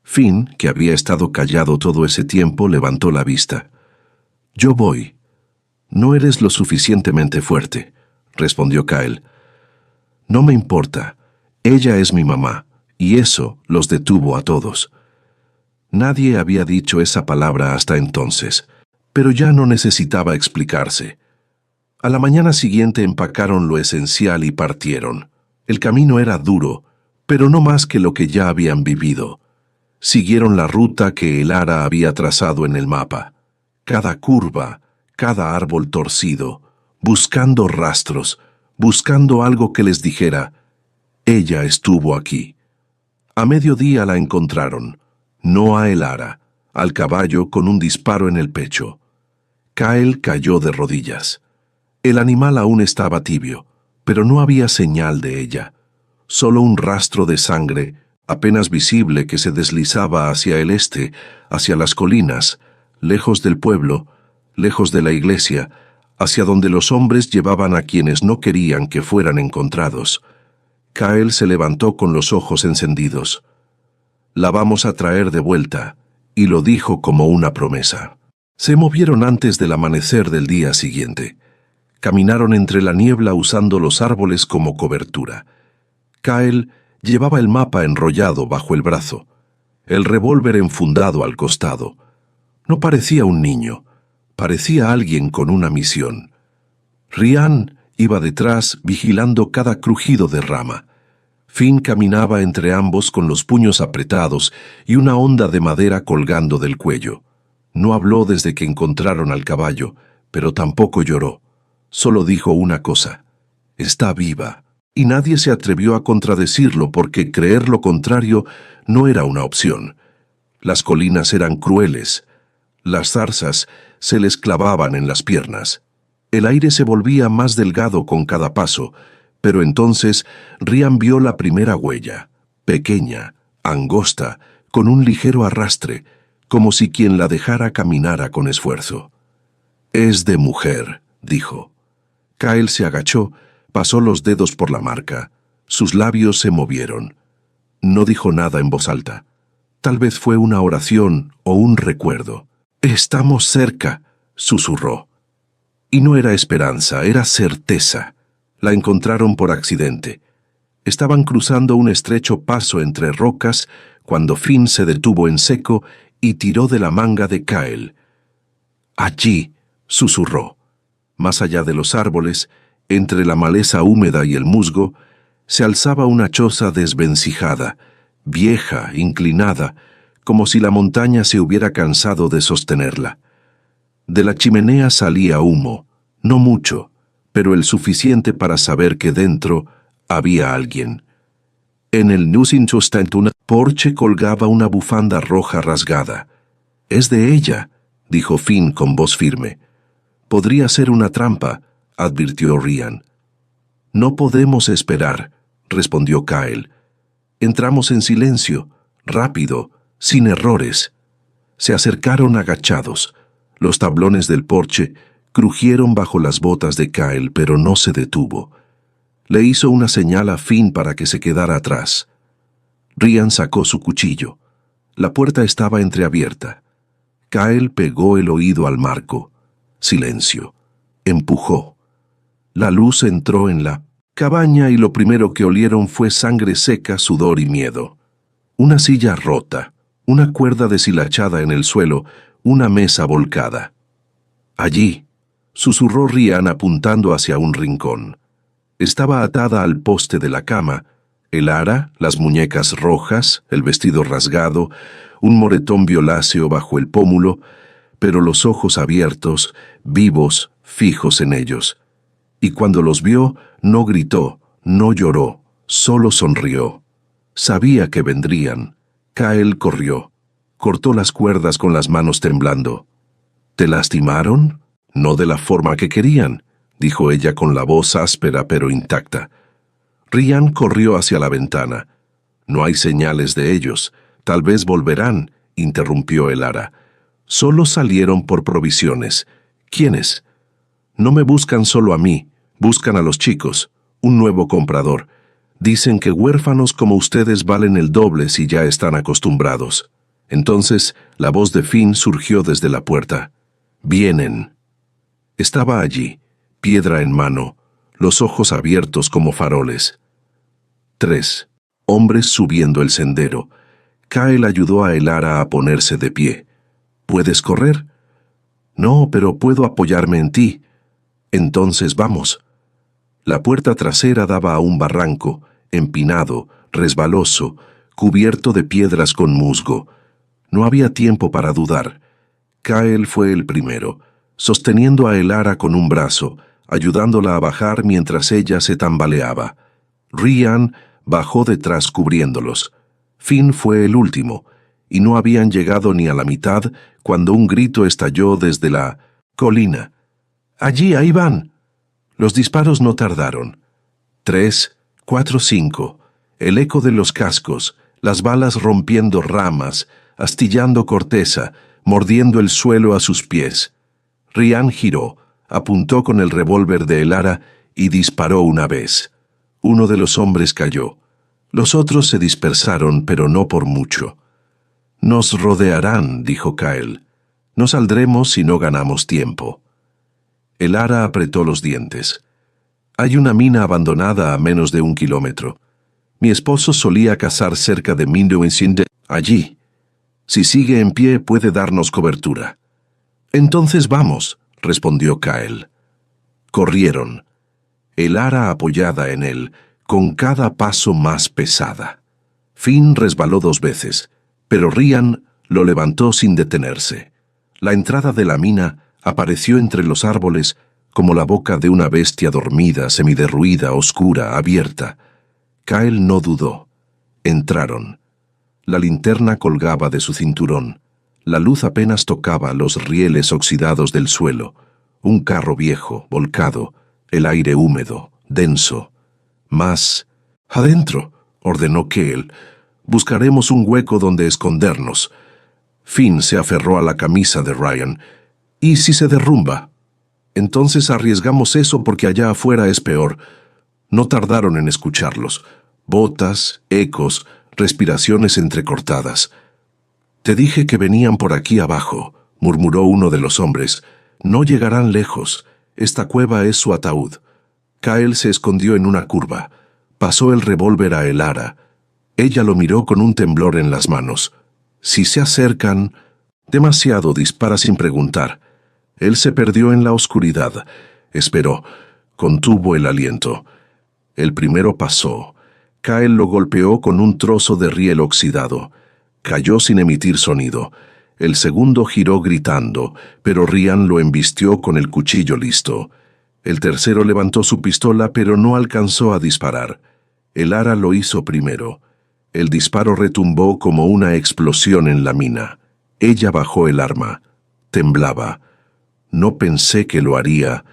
Finn, que había estado callado todo ese tiempo, levantó la vista. «Yo voy». «No eres lo suficientemente fuerte», respondió Kyle. «No me importa. Ella es mi mamá, y eso los detuvo a todos». Nadie había dicho esa palabra hasta entonces, pero ya no necesitaba explicarse. A la mañana siguiente empacaron lo esencial y partieron. El camino era duro, pero no más que lo que ya habían vivido. Siguieron la ruta que el ara había trazado en el mapa. Cada curva, cada árbol torcido, buscando rastros, buscando algo que les dijera, «Ella estuvo aquí». A mediodía la encontraron, no a el ara, al caballo con un disparo en el pecho. Kyle cayó de rodillas. El animal aún estaba tibio, pero no había señal de ella. Solo un rastro de sangre, apenas visible, que se deslizaba hacia el este, hacia las colinas, lejos del pueblo, lejos de la iglesia, hacia donde los hombres llevaban a quienes no querían que fueran encontrados. Kyle se levantó con los ojos encendidos. «La vamos a traer de vuelta», y lo dijo como una promesa. Se movieron antes del amanecer del día siguiente. Caminaron entre la niebla usando los árboles como cobertura. Kyle llevaba el mapa enrollado bajo el brazo, el revólver enfundado al costado. No parecía un niño, parecía alguien con una misión. Ryan iba detrás vigilando cada crujido de rama. Finn caminaba entre ambos con los puños apretados y una honda de madera colgando del cuello. No habló desde que encontraron al caballo, pero tampoco lloró. Solo dijo una cosa: «Está viva». y nadie se atrevió a contradecirlo porque creer lo contrario no era una opción. Las colinas eran crueles. Las zarzas se les clavaban en las piernas. El aire se volvía más delgado con cada paso, pero entonces Ryan vio la primera huella, pequeña, angosta, con un ligero arrastre, como si quien la dejara caminara con esfuerzo. «Es de mujer», dijo. Kyle se agachó, pasó los dedos por la marca. Sus labios se movieron. No dijo nada en voz alta. Tal vez fue una oración o un recuerdo. «Estamos cerca», susurró. Y no era esperanza, era certeza. La encontraron por accidente. Estaban cruzando un estrecho paso entre rocas cuando Finn se detuvo en seco y tiró de la manga de Kyle. «Allí», susurró. Más allá de los árboles, entre la maleza húmeda y el musgo, se alzaba una choza desvencijada, vieja, inclinada, como si la montaña se hubiera cansado de sostenerla. De la chimenea salía humo, no mucho, pero el suficiente para saber que dentro había alguien. En el Nusinchostantuna porche colgaba una bufanda roja rasgada. «Es de ella», dijo Finn con voz firme. «Podría ser una trampa», advirtió Ryan. «No podemos esperar», respondió Kyle. Entramos en silencio, rápido, sin errores. Se acercaron agachados. Los tablones del porche crujieron bajo las botas de Kyle, pero no se detuvo. Le hizo una señal a Finn para que se quedara atrás. Ryan sacó su cuchillo. La puerta estaba entreabierta. Kyle pegó el oído al marco. Silencio. Empujó. La luz entró en la cabaña y lo primero que olieron fue sangre seca, sudor y miedo. Una silla rota, una cuerda deshilachada en el suelo, una mesa volcada. «Allí», susurró Ryan apuntando hacia un rincón. Estaba atada al poste de la cama, el ara, las muñecas rojas, el vestido rasgado, un moretón violáceo bajo el pómulo, pero los ojos abiertos, vivos, fijos en ellos. Y cuando los vio, no gritó, no lloró, solo sonrió. Sabía que vendrían. Kyle corrió. Cortó las cuerdas con las manos temblando. «¿Te lastimaron? No de la forma que querían», dijo ella con la voz áspera pero intacta. Ryan corrió hacia la ventana. «No hay señales de ellos. Tal vez volverán», interrumpió el ara. «Solo salieron por provisiones». «¿Quiénes?» «No me buscan solo a mí, buscan a los chicos, un nuevo comprador. Dicen que huérfanos como ustedes valen el doble si ya están acostumbrados». Entonces la voz de Finn surgió desde la puerta. «Vienen». Estaba allí, piedra en mano, los ojos abiertos como faroles. 3. Hombres subiendo el sendero. Kyle ayudó a el ara a ponerse de pie. «¿Puedes correr?» «No, pero puedo apoyarme en ti». «Entonces vamos». La puerta trasera daba a un barranco, empinado, resbaloso, cubierto de piedras con musgo. No había tiempo para dudar. Kyle fue el primero, sosteniendo a el ara con un brazo, ayudándola a bajar mientras ella se tambaleaba. Ryan bajó detrás cubriéndolos. Finn fue el último, y no habían llegado ni a la mitad cuando un grito estalló desde la colina. «¡Allí, ahí van!». Los disparos no tardaron. 3, 4, 5. El eco de los cascos, las balas rompiendo ramas, astillando corteza, mordiendo el suelo a sus pies. Ryan giró, apuntó con el revólver de el ara y disparó una vez. Uno de los hombres cayó. Los otros se dispersaron, pero no por mucho. «Nos rodearán», dijo Kyle. «No saldremos si no ganamos tiempo». El ara apretó los dientes. «Hay una mina abandonada a menos de 1 kilómetro. Mi esposo solía cazar cerca de Mindouinsinde, allí. Si sigue en pie puede darnos cobertura». «Entonces vamos», respondió Kyle. Corrieron. El ara apoyada en él, con cada paso más pesada. Finn resbaló 2 veces, pero Ryan lo levantó sin detenerse. La entrada de la mina apareció entre los árboles como la boca de una bestia dormida, semiderruida, oscura, abierta. Kyle no dudó. Entraron. La linterna colgaba de su cinturón. La luz apenas tocaba los rieles oxidados del suelo. Un carro viejo, volcado, el aire húmedo, denso. Más. «Adentro», ordenó Kyle. «Buscaremos un hueco donde escondernos». Finn se aferró a la camisa de Ryan. «¿Y si se derrumba?» «Entonces arriesgamos eso porque allá afuera es peor». No tardaron en escucharlos. Botas, ecos, respiraciones entrecortadas. «Te dije que venían por aquí abajo», murmuró uno de los hombres. «No llegarán lejos. Esta cueva es su ataúd». Kyle se escondió en una curva. Pasó el revólver a Elara. Ella lo miró con un temblor en las manos. «Si se acercan...» «Demasiado», dispara sin preguntar. Él se perdió en la oscuridad. Esperó. Contuvo el aliento. El primero pasó. Kyle lo golpeó con un trozo de riel oxidado. Cayó sin emitir sonido. El segundo giró gritando, pero Ryan lo embistió con el cuchillo listo. El tercero levantó su pistola, pero no alcanzó a disparar. Elara lo hizo primero. El disparo retumbó como una explosión en la mina. Ella bajó el arma. Temblaba. «No pensé que lo haría,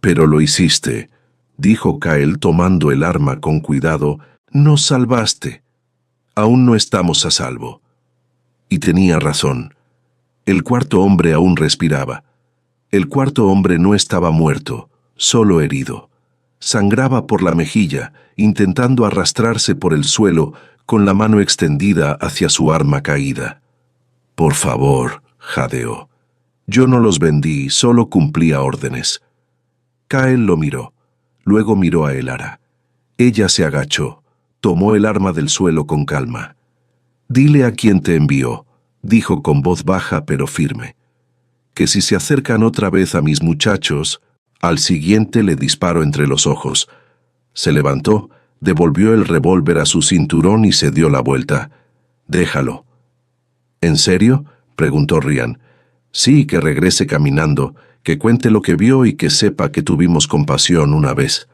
pero lo hiciste», dijo Kyle tomando el arma con cuidado. «Nos salvaste. Aún no estamos a salvo». Y tenía razón. El cuarto hombre aún respiraba. El cuarto hombre no estaba muerto, solo herido. Sangraba por la mejilla, intentando arrastrarse por el suelo con la mano extendida hacia su arma caída. «Por favor», jadeó. «Yo no los vendí, solo cumplía órdenes». Kyle lo miró. Luego miró a Elara. Ella se agachó. Tomó el arma del suelo con calma. «Dile a quien te envió», dijo con voz baja pero firme, «que si se acercan otra vez a mis muchachos, al siguiente le disparo entre los ojos». Se levantó, devolvió el revólver a su cinturón y se dio la vuelta. «Déjalo». «¿En serio?», preguntó Ryan. «Sí, que regrese caminando, que cuente lo que vio y que sepa que tuvimos compasión una vez».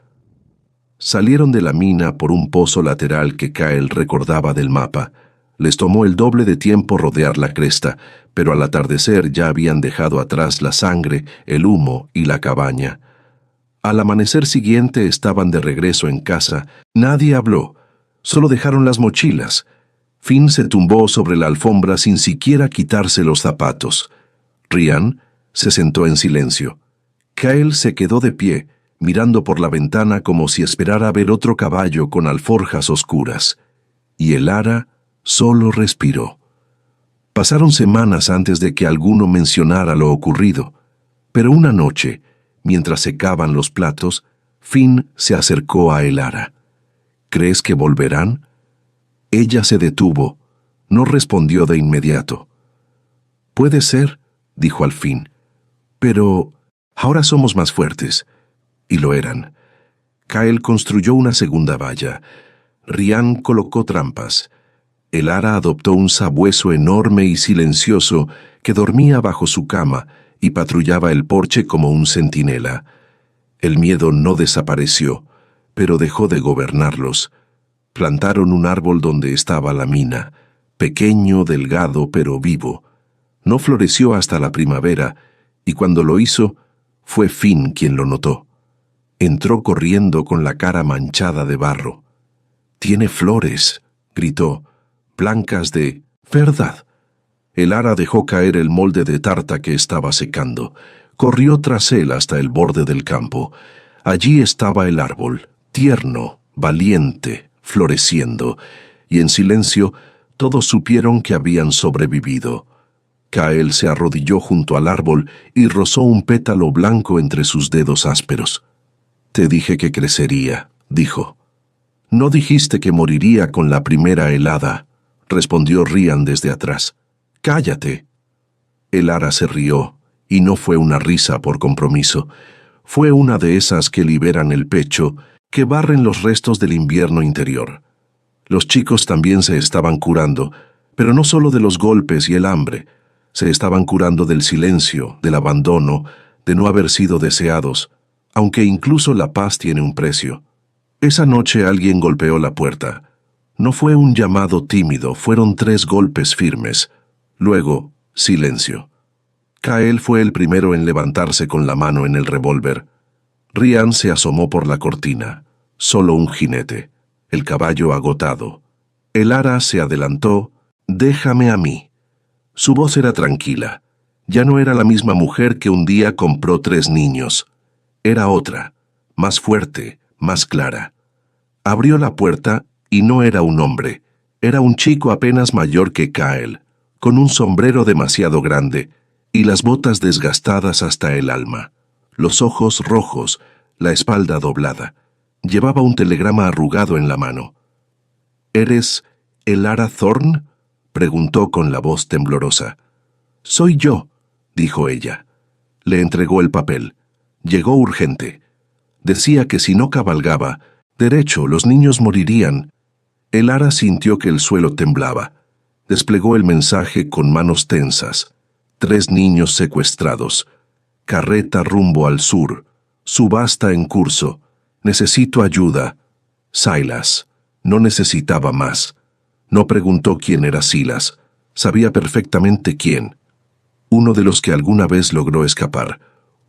Salieron de la mina por un pozo lateral que Kyle recordaba del mapa. Les tomó el doble de tiempo rodear la cresta, pero al atardecer ya habían dejado atrás la sangre, el humo y la cabaña. Al amanecer siguiente estaban de regreso en casa. Nadie habló, solo dejaron las mochilas. Finn se tumbó sobre la alfombra sin siquiera quitarse los zapatos. Ryan se sentó en silencio. Kyle se quedó de pie, mirando por la ventana como si esperara ver otro caballo con alforjas oscuras. Y Elara solo respiró. Pasaron semanas antes de que alguno mencionara lo ocurrido, pero una noche, mientras secaban los platos, Finn se acercó a Elara. «¿Crees que volverán?» Ella se detuvo. No respondió de inmediato. «Puede ser», dijo al fin, «pero ahora somos más fuertes». Y lo eran. Kyle construyó una segunda valla. Ryan colocó trampas. Elara adoptó un sabueso enorme y silencioso que dormía bajo su cama y patrullaba el porche como un centinela. El miedo no desapareció, pero dejó de gobernarlos. Plantaron un árbol donde estaba la mina, pequeño, delgado, pero vivo. No floreció hasta la primavera, y cuando lo hizo, fue Finn quien lo notó. Entró corriendo con la cara manchada de barro. «Tiene flores», gritó, «blancas de verdad». Elara dejó caer el molde de tarta que estaba secando. Corrió tras él hasta el borde del campo. Allí estaba el árbol, tierno, valiente, floreciendo, y en silencio todos supieron que habían sobrevivido. Kyle se arrodilló junto al árbol y rozó un pétalo blanco entre sus dedos ásperos. «Te dije que crecería», dijo. «No dijiste que moriría con la primera helada», respondió Ryan desde atrás. «Cállate». Elara se rió, y no fue una risa por compromiso. Fue una de esas que liberan el pecho, que barren los restos del invierno interior. Los chicos también se estaban curando, pero no solo de los golpes y el hambre. Se estaban curando del silencio, del abandono, de no haber sido deseados. aunque incluso la paz tiene un precio. Esa noche alguien golpeó la puerta. No fue un llamado tímido, fueron 3 golpes firmes. Luego, silencio. Kyle fue el primero en levantarse con la mano en el revólver. Ryan se asomó por la cortina. Solo un jinete, el caballo agotado. El ara se adelantó. «Déjame a mí». Su voz era tranquila. Ya no era la misma mujer que un día compró 3 niños. Era otra, más fuerte, más clara. Abrió la puerta y no era un hombre. Era un chico apenas mayor que Kyle, con un sombrero demasiado grande y las botas desgastadas hasta el alma, los ojos rojos, la espalda doblada. Llevaba un telegrama arrugado en la mano. «¿Eres el Ara Thorne?», preguntó con la voz temblorosa. «Soy yo», dijo ella. Le entregó el papel. Llegó urgente. Decía que si no cabalgaba, derecho, los niños morirían. El ara sintió que el suelo temblaba. Desplegó el mensaje con manos tensas. 3 niños secuestrados. Carreta rumbo al sur. Subasta en curso. Necesito ayuda. Silas. No necesitaba más. No preguntó quién era Silas. Sabía perfectamente quién. Uno de los que alguna vez logró escapar.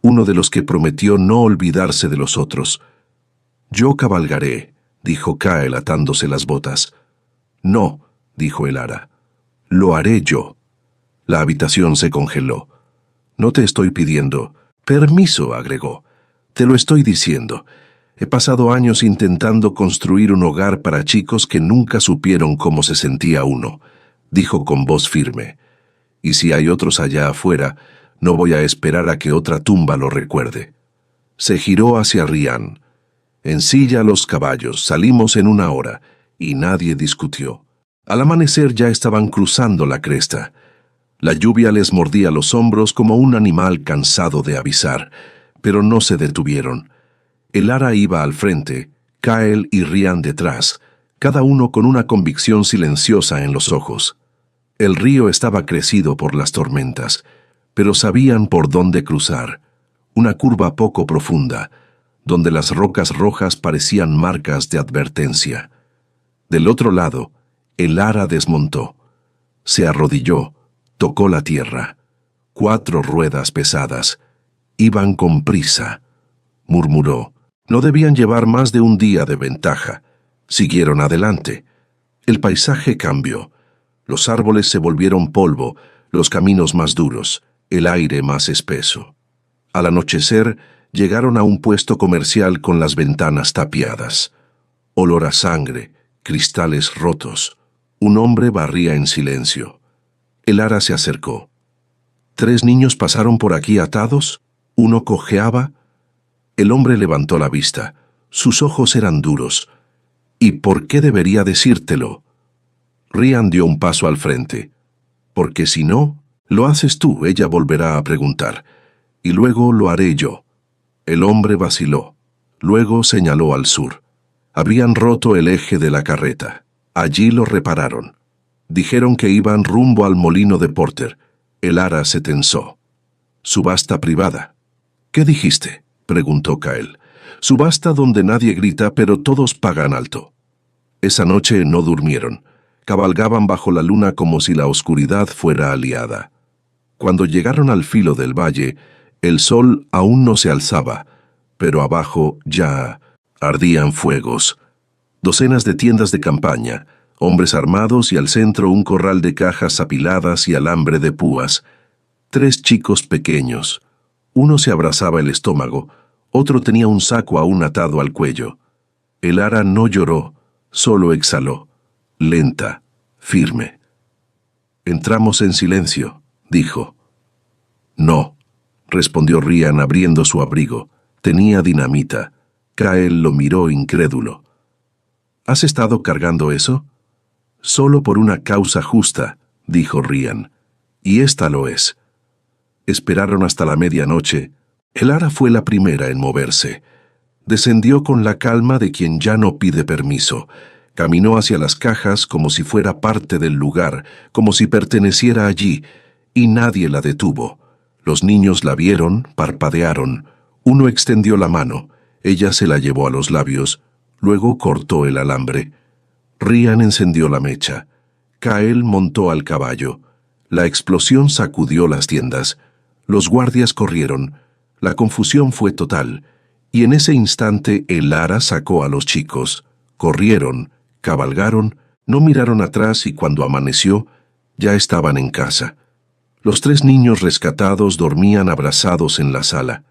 Uno de los que prometió no olvidarse de los otros. «Yo cabalgaré», dijo Kyle atándose las botas. «No», dijo el ara. «Lo haré yo». La habitación se congeló. «No te estoy pidiendo permiso», agregó. «Te lo estoy diciendo. He pasado años intentando construir un hogar para chicos que nunca supieron cómo se sentía uno», dijo con voz firme. «Y si hay otros allá afuera, no voy a esperar a que otra tumba lo recuerde». Se giró hacia Ryan. «Ensilla los caballos, salimos en 1 hora», y nadie discutió. Al amanecer ya estaban cruzando la cresta. La lluvia les mordía los hombros como un animal cansado de avisar, pero no se detuvieron. El ara iba al frente, Kyle y Ryan detrás, cada uno con una convicción silenciosa en los ojos. El río estaba crecido por las tormentas, pero sabían por dónde cruzar. Una curva poco profunda, donde las rocas rojas parecían marcas de advertencia. Del otro lado, el ara desmontó. Se arrodilló, tocó la tierra. 4 ruedas pesadas. Iban con prisa. Murmuró. No debían llevar más de un día de ventaja. Siguieron adelante. El paisaje cambió. Los árboles se volvieron polvo, los caminos más duros, el aire más espeso. Al anochecer, llegaron a un puesto comercial con las ventanas tapiadas. Olor a sangre, cristales rotos. Un hombre barría en silencio. El ara se acercó. «¿3 niños pasaron por aquí atados? ¿Uno cojeaba?» El hombre levantó la vista. Sus ojos eran duros. «¿Y por qué debería decírtelo?» Ryan dio un paso al frente. «Porque si no, lo haces tú», ella volverá a preguntar. «Y luego lo haré yo». El hombre vaciló. Luego señaló al sur. Habían roto el eje de la carreta. Allí lo repararon. Dijeron que iban rumbo al molino de Porter. El ara se tensó. «Subasta privada». «¿Qué dijiste?», preguntó Kyle. «Subasta donde nadie grita, pero todos pagan alto». Esa noche no durmieron. Cabalgaban bajo la luna como si la oscuridad fuera aliada. Cuando llegaron al filo del valle, el sol aún no se alzaba, pero abajo ya ardían fuegos. Docenas de tiendas de campaña, hombres armados y al centro un corral de cajas apiladas y alambre de púas. 3 chicos pequeños. Uno se abrazaba el estómago, otro tenía un saco aún atado al cuello. El ara no lloró, solo exhaló, lenta, firme. «Entramos en silencio», dijo. «No», respondió Ryan abriendo su abrigo. Tenía dinamita. Kyle lo miró incrédulo. «¿Has estado cargando eso?» «Solo por una causa justa», dijo Ryan. «Y esta lo es». Esperaron hasta la medianoche. El ara fue la primera en moverse. Descendió con la calma de quien ya no pide permiso. Caminó hacia las cajas como si fuera parte del lugar, como si perteneciera allí, y nadie la detuvo. Los niños la vieron, parpadearon. Uno extendió la mano, ella se la llevó a los labios, luego cortó el alambre. Ryan encendió la mecha. Kyle montó al caballo. La explosión sacudió las tiendas. Los guardias corrieron. La confusión fue total, y en ese instante el ara sacó a los chicos. Corrieron, cabalgaron, no miraron atrás y cuando amaneció, ya estaban en casa. Los 3 niños rescatados dormían abrazados en la sala.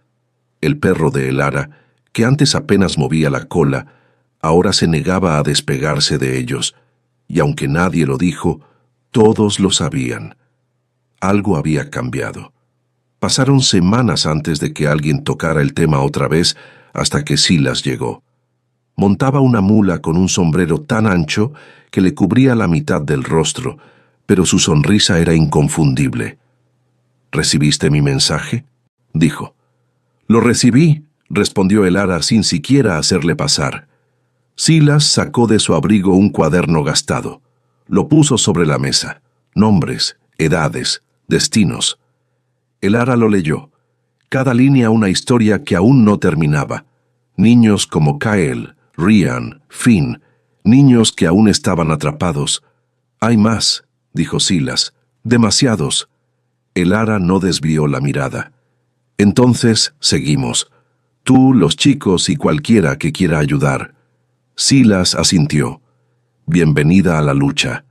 El perro de el ara, que antes apenas movía la cola, ahora se negaba a despegarse de ellos, y aunque nadie lo dijo, todos lo sabían. Algo había cambiado. Pasaron semanas antes de que alguien tocara el tema otra vez, hasta que Silas llegó. Montaba una mula con un sombrero tan ancho que le cubría la mitad del rostro, pero su sonrisa era inconfundible. ¿Recibiste mi mensaje?, dijo. «Lo recibí», respondió el ara sin siquiera hacerle pasar. Silas sacó de su abrigo un cuaderno gastado. Lo puso sobre la mesa. Nombres, edades, destinos. El ara lo leyó. Cada línea una historia que aún no terminaba. Niños como Kyle, Ryan, Finn, niños que aún estaban atrapados. «Hay más», dijo Silas. «Demasiados». El ara no desvió la mirada. «Entonces, seguimos. Tú, los chicos y cualquiera que quiera ayudar». Silas asintió. «Bienvenida a la lucha».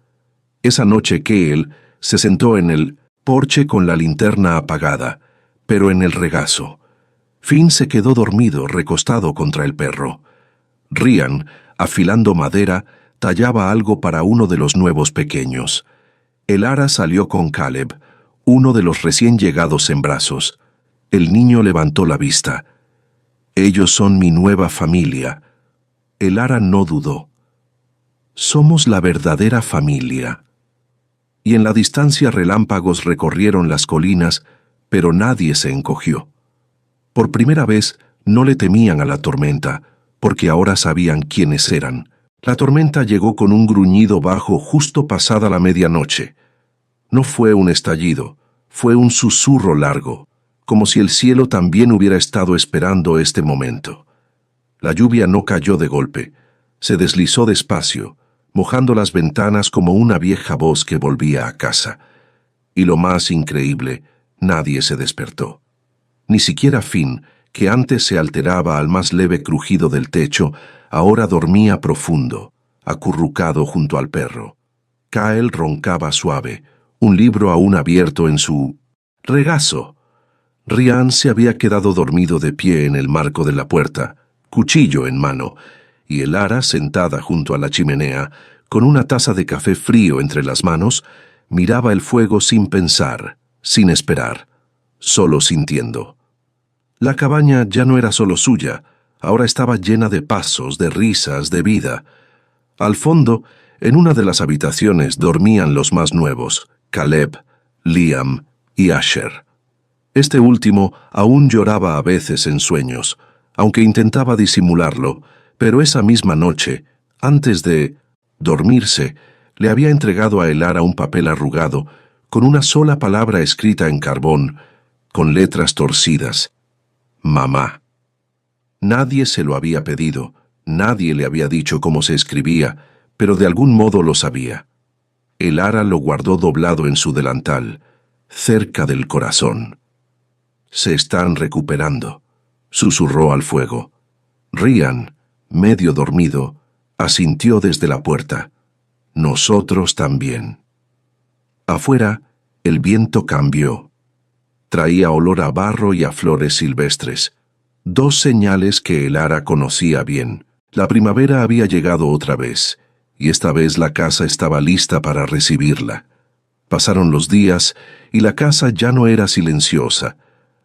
Esa noche Kyle se sentó en el porche con la linterna apagada, pero en el regazo. Finn se quedó dormido, recostado contra el perro. Ryan, afilando madera, tallaba algo para uno de los nuevos pequeños. El ara salió con Caleb, uno de los recién llegados en brazos. El niño levantó la vista. «Ellos son mi nueva familia». El ara no dudó. «Somos la verdadera familia». Y en la distancia relámpagos recorrieron las colinas, pero nadie se encogió. Por primera vez no le temían a la tormenta, porque ahora sabían quiénes eran. La tormenta llegó con un gruñido bajo justo pasada la medianoche. No fue un estallido, fue un susurro largo, como si el cielo también hubiera estado esperando este momento. La lluvia no cayó de golpe, se deslizó despacio, mojando las ventanas como una vieja voz que volvía a casa. Y lo más increíble, nadie se despertó. Ni siquiera Finn, que antes se alteraba al más leve crujido del techo, ahora dormía profundo, acurrucado junto al perro. Kyle roncaba suave, un libro aún abierto en su regazo. Ryan se había quedado dormido de pie en el marco de la puerta, cuchillo en mano, y el ara, sentada junto a la chimenea, con una taza de café frío entre las manos, miraba el fuego sin pensar, sin esperar, solo sintiendo. La cabaña ya no era solo suya, ahora estaba llena de pasos, de risas, de vida. Al fondo, en una de las habitaciones dormían los más nuevos, Caleb, Liam y Asher. Este último aún lloraba a veces en sueños, aunque intentaba disimularlo, pero esa misma noche, antes de dormirse, le había entregado a el ara un papel arrugado, con una sola palabra escrita en carbón, con letras torcidas: «Mamá». Nadie se lo había pedido, nadie le había dicho cómo se escribía, pero de algún modo lo sabía. El ara lo guardó doblado en su delantal, cerca del corazón. «Se están recuperando», susurró al fuego. Ryan, medio dormido, asintió desde la puerta. «Nosotros también». Afuera, el viento cambió. Traía olor a barro y a flores silvestres. 2 señales que el ara conocía bien. La primavera había llegado otra vez, y esta vez la casa estaba lista para recibirla. Pasaron los días, y la casa ya no era silenciosa.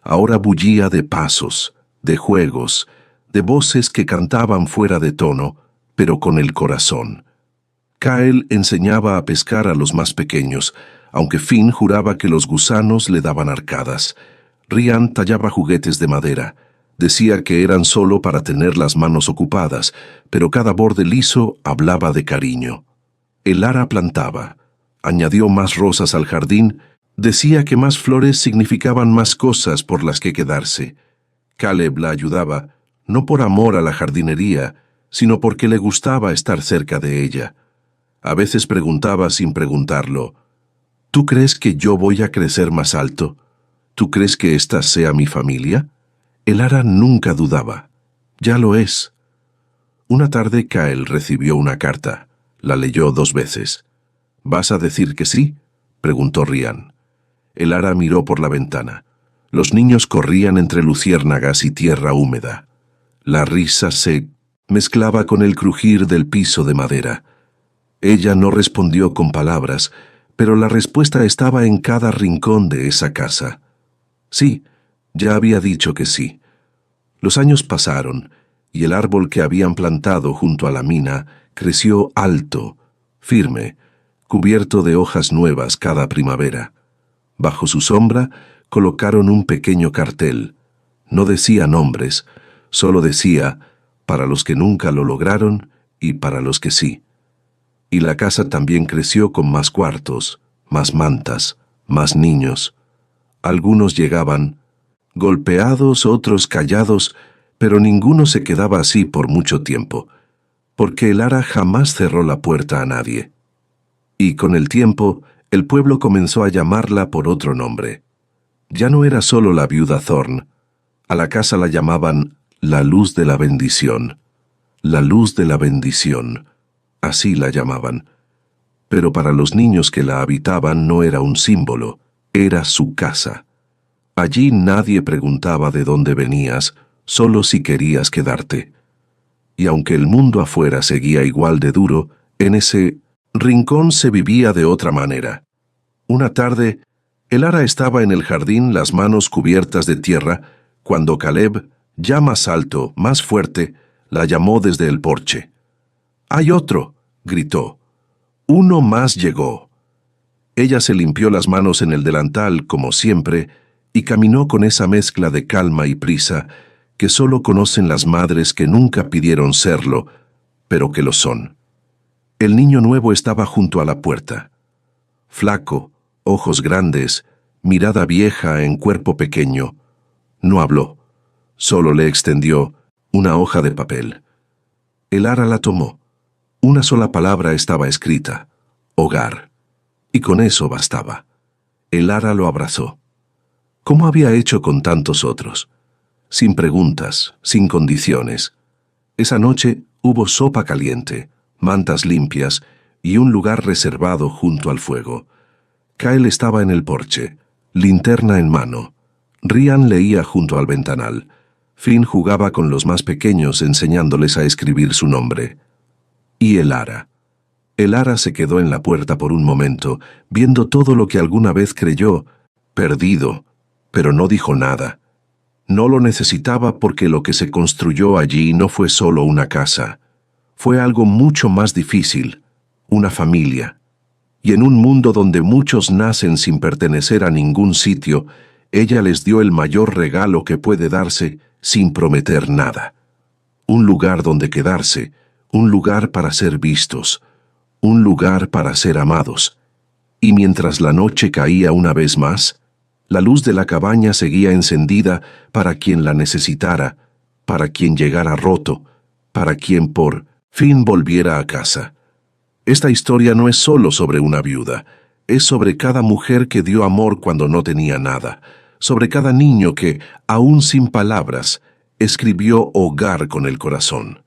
Ahora bullía de pasos, de juegos, de voces que cantaban fuera de tono, pero con el corazón. Kyle enseñaba a pescar a los más pequeños, aunque Finn juraba que los gusanos le daban arcadas. Ryan tallaba juguetes de madera. Decía que eran solo para tener las manos ocupadas, pero cada borde liso hablaba de cariño. El ara plantaba. Añadió más rosas al jardín. Decía que más flores significaban más cosas por las que quedarse. Caleb la ayudaba, no por amor a la jardinería, sino porque le gustaba estar cerca de ella. A veces preguntaba sin preguntarlo, ¿tú crees que yo voy a crecer más alto? ¿Tú crees que esta sea mi familia? El ara nunca dudaba. Ya lo es. Una tarde Kyle recibió una carta. La leyó 2 veces. ¿Vas a decir que sí?, preguntó Ryan. El ara miró por la ventana. Los niños corrían entre luciérnagas y tierra húmeda. La risa se mezclaba con el crujir del piso de madera. Ella no respondió con palabras, pero la respuesta estaba en cada rincón de esa casa. Sí, ya había dicho que sí. Los años pasaron, y el árbol que habían plantado junto a la mina creció alto, firme, cubierto de hojas nuevas cada primavera. Bajo su sombra colocaron un pequeño cartel. No decía nombres, solo decía, para los que nunca lo lograron y para los que sí. Y la casa también creció con más cuartos, más mantas, más niños. Algunos llegaban, golpeados, otros callados, pero ninguno se quedaba así por mucho tiempo, porque el ara jamás cerró la puerta a nadie. Y con el tiempo, el pueblo comenzó a llamarla por otro nombre. Ya no era solo la viuda Thorne. A la casa la llamaban la luz de la bendición. La luz de la bendición. Así la llamaban. Pero para los niños que la habitaban no era un símbolo, era su casa. Allí nadie preguntaba de dónde venías, solo si querías quedarte. Y aunque el mundo afuera seguía igual de duro, en ese rincón se vivía de otra manera. Una tarde, el ara estaba en el jardín, las manos cubiertas de tierra, cuando Caleb, ya más alto, más fuerte, la llamó desde el porche. «¡Hay otro!», gritó. «Uno más llegó». Ella se limpió las manos en el delantal, como siempre, y caminó con esa mezcla de calma y prisa que solo conocen las madres que nunca pidieron serlo, pero que lo son. El niño nuevo estaba junto a la puerta. Flaco, ojos grandes, mirada vieja en cuerpo pequeño. No habló, solo le extendió una hoja de papel. El ara la tomó. Una sola palabra estaba escrita: hogar. Y con eso bastaba. El ara lo abrazó. ¿Cómo había hecho con tantos otros? Sin preguntas, sin condiciones. Esa noche hubo sopa caliente, mantas limpias y un lugar reservado junto al fuego. Kyle estaba en el porche, linterna en mano. Ryan leía junto al ventanal. Finn jugaba con los más pequeños enseñándoles a escribir su nombre. Y el ara. El ara se quedó en la puerta por un momento, viendo todo lo que alguna vez creyó, perdido, pero no dijo nada. No lo necesitaba porque lo que se construyó allí no fue solo una casa. Fue algo mucho más difícil, una familia. Y en un mundo donde muchos nacen sin pertenecer a ningún sitio, ella les dio el mayor regalo que puede darse sin prometer nada. Un lugar donde quedarse, un lugar para ser vistos, un lugar para ser amados. Y mientras la noche caía una vez más, la luz de la cabaña seguía encendida para quien la necesitara, para quien llegara roto, para quien por fin volviera a casa. Esta historia no es solo sobre una viuda, es sobre cada mujer que dio amor cuando no tenía nada, sobre cada niño que, aún sin palabras, escribió hogar con el corazón.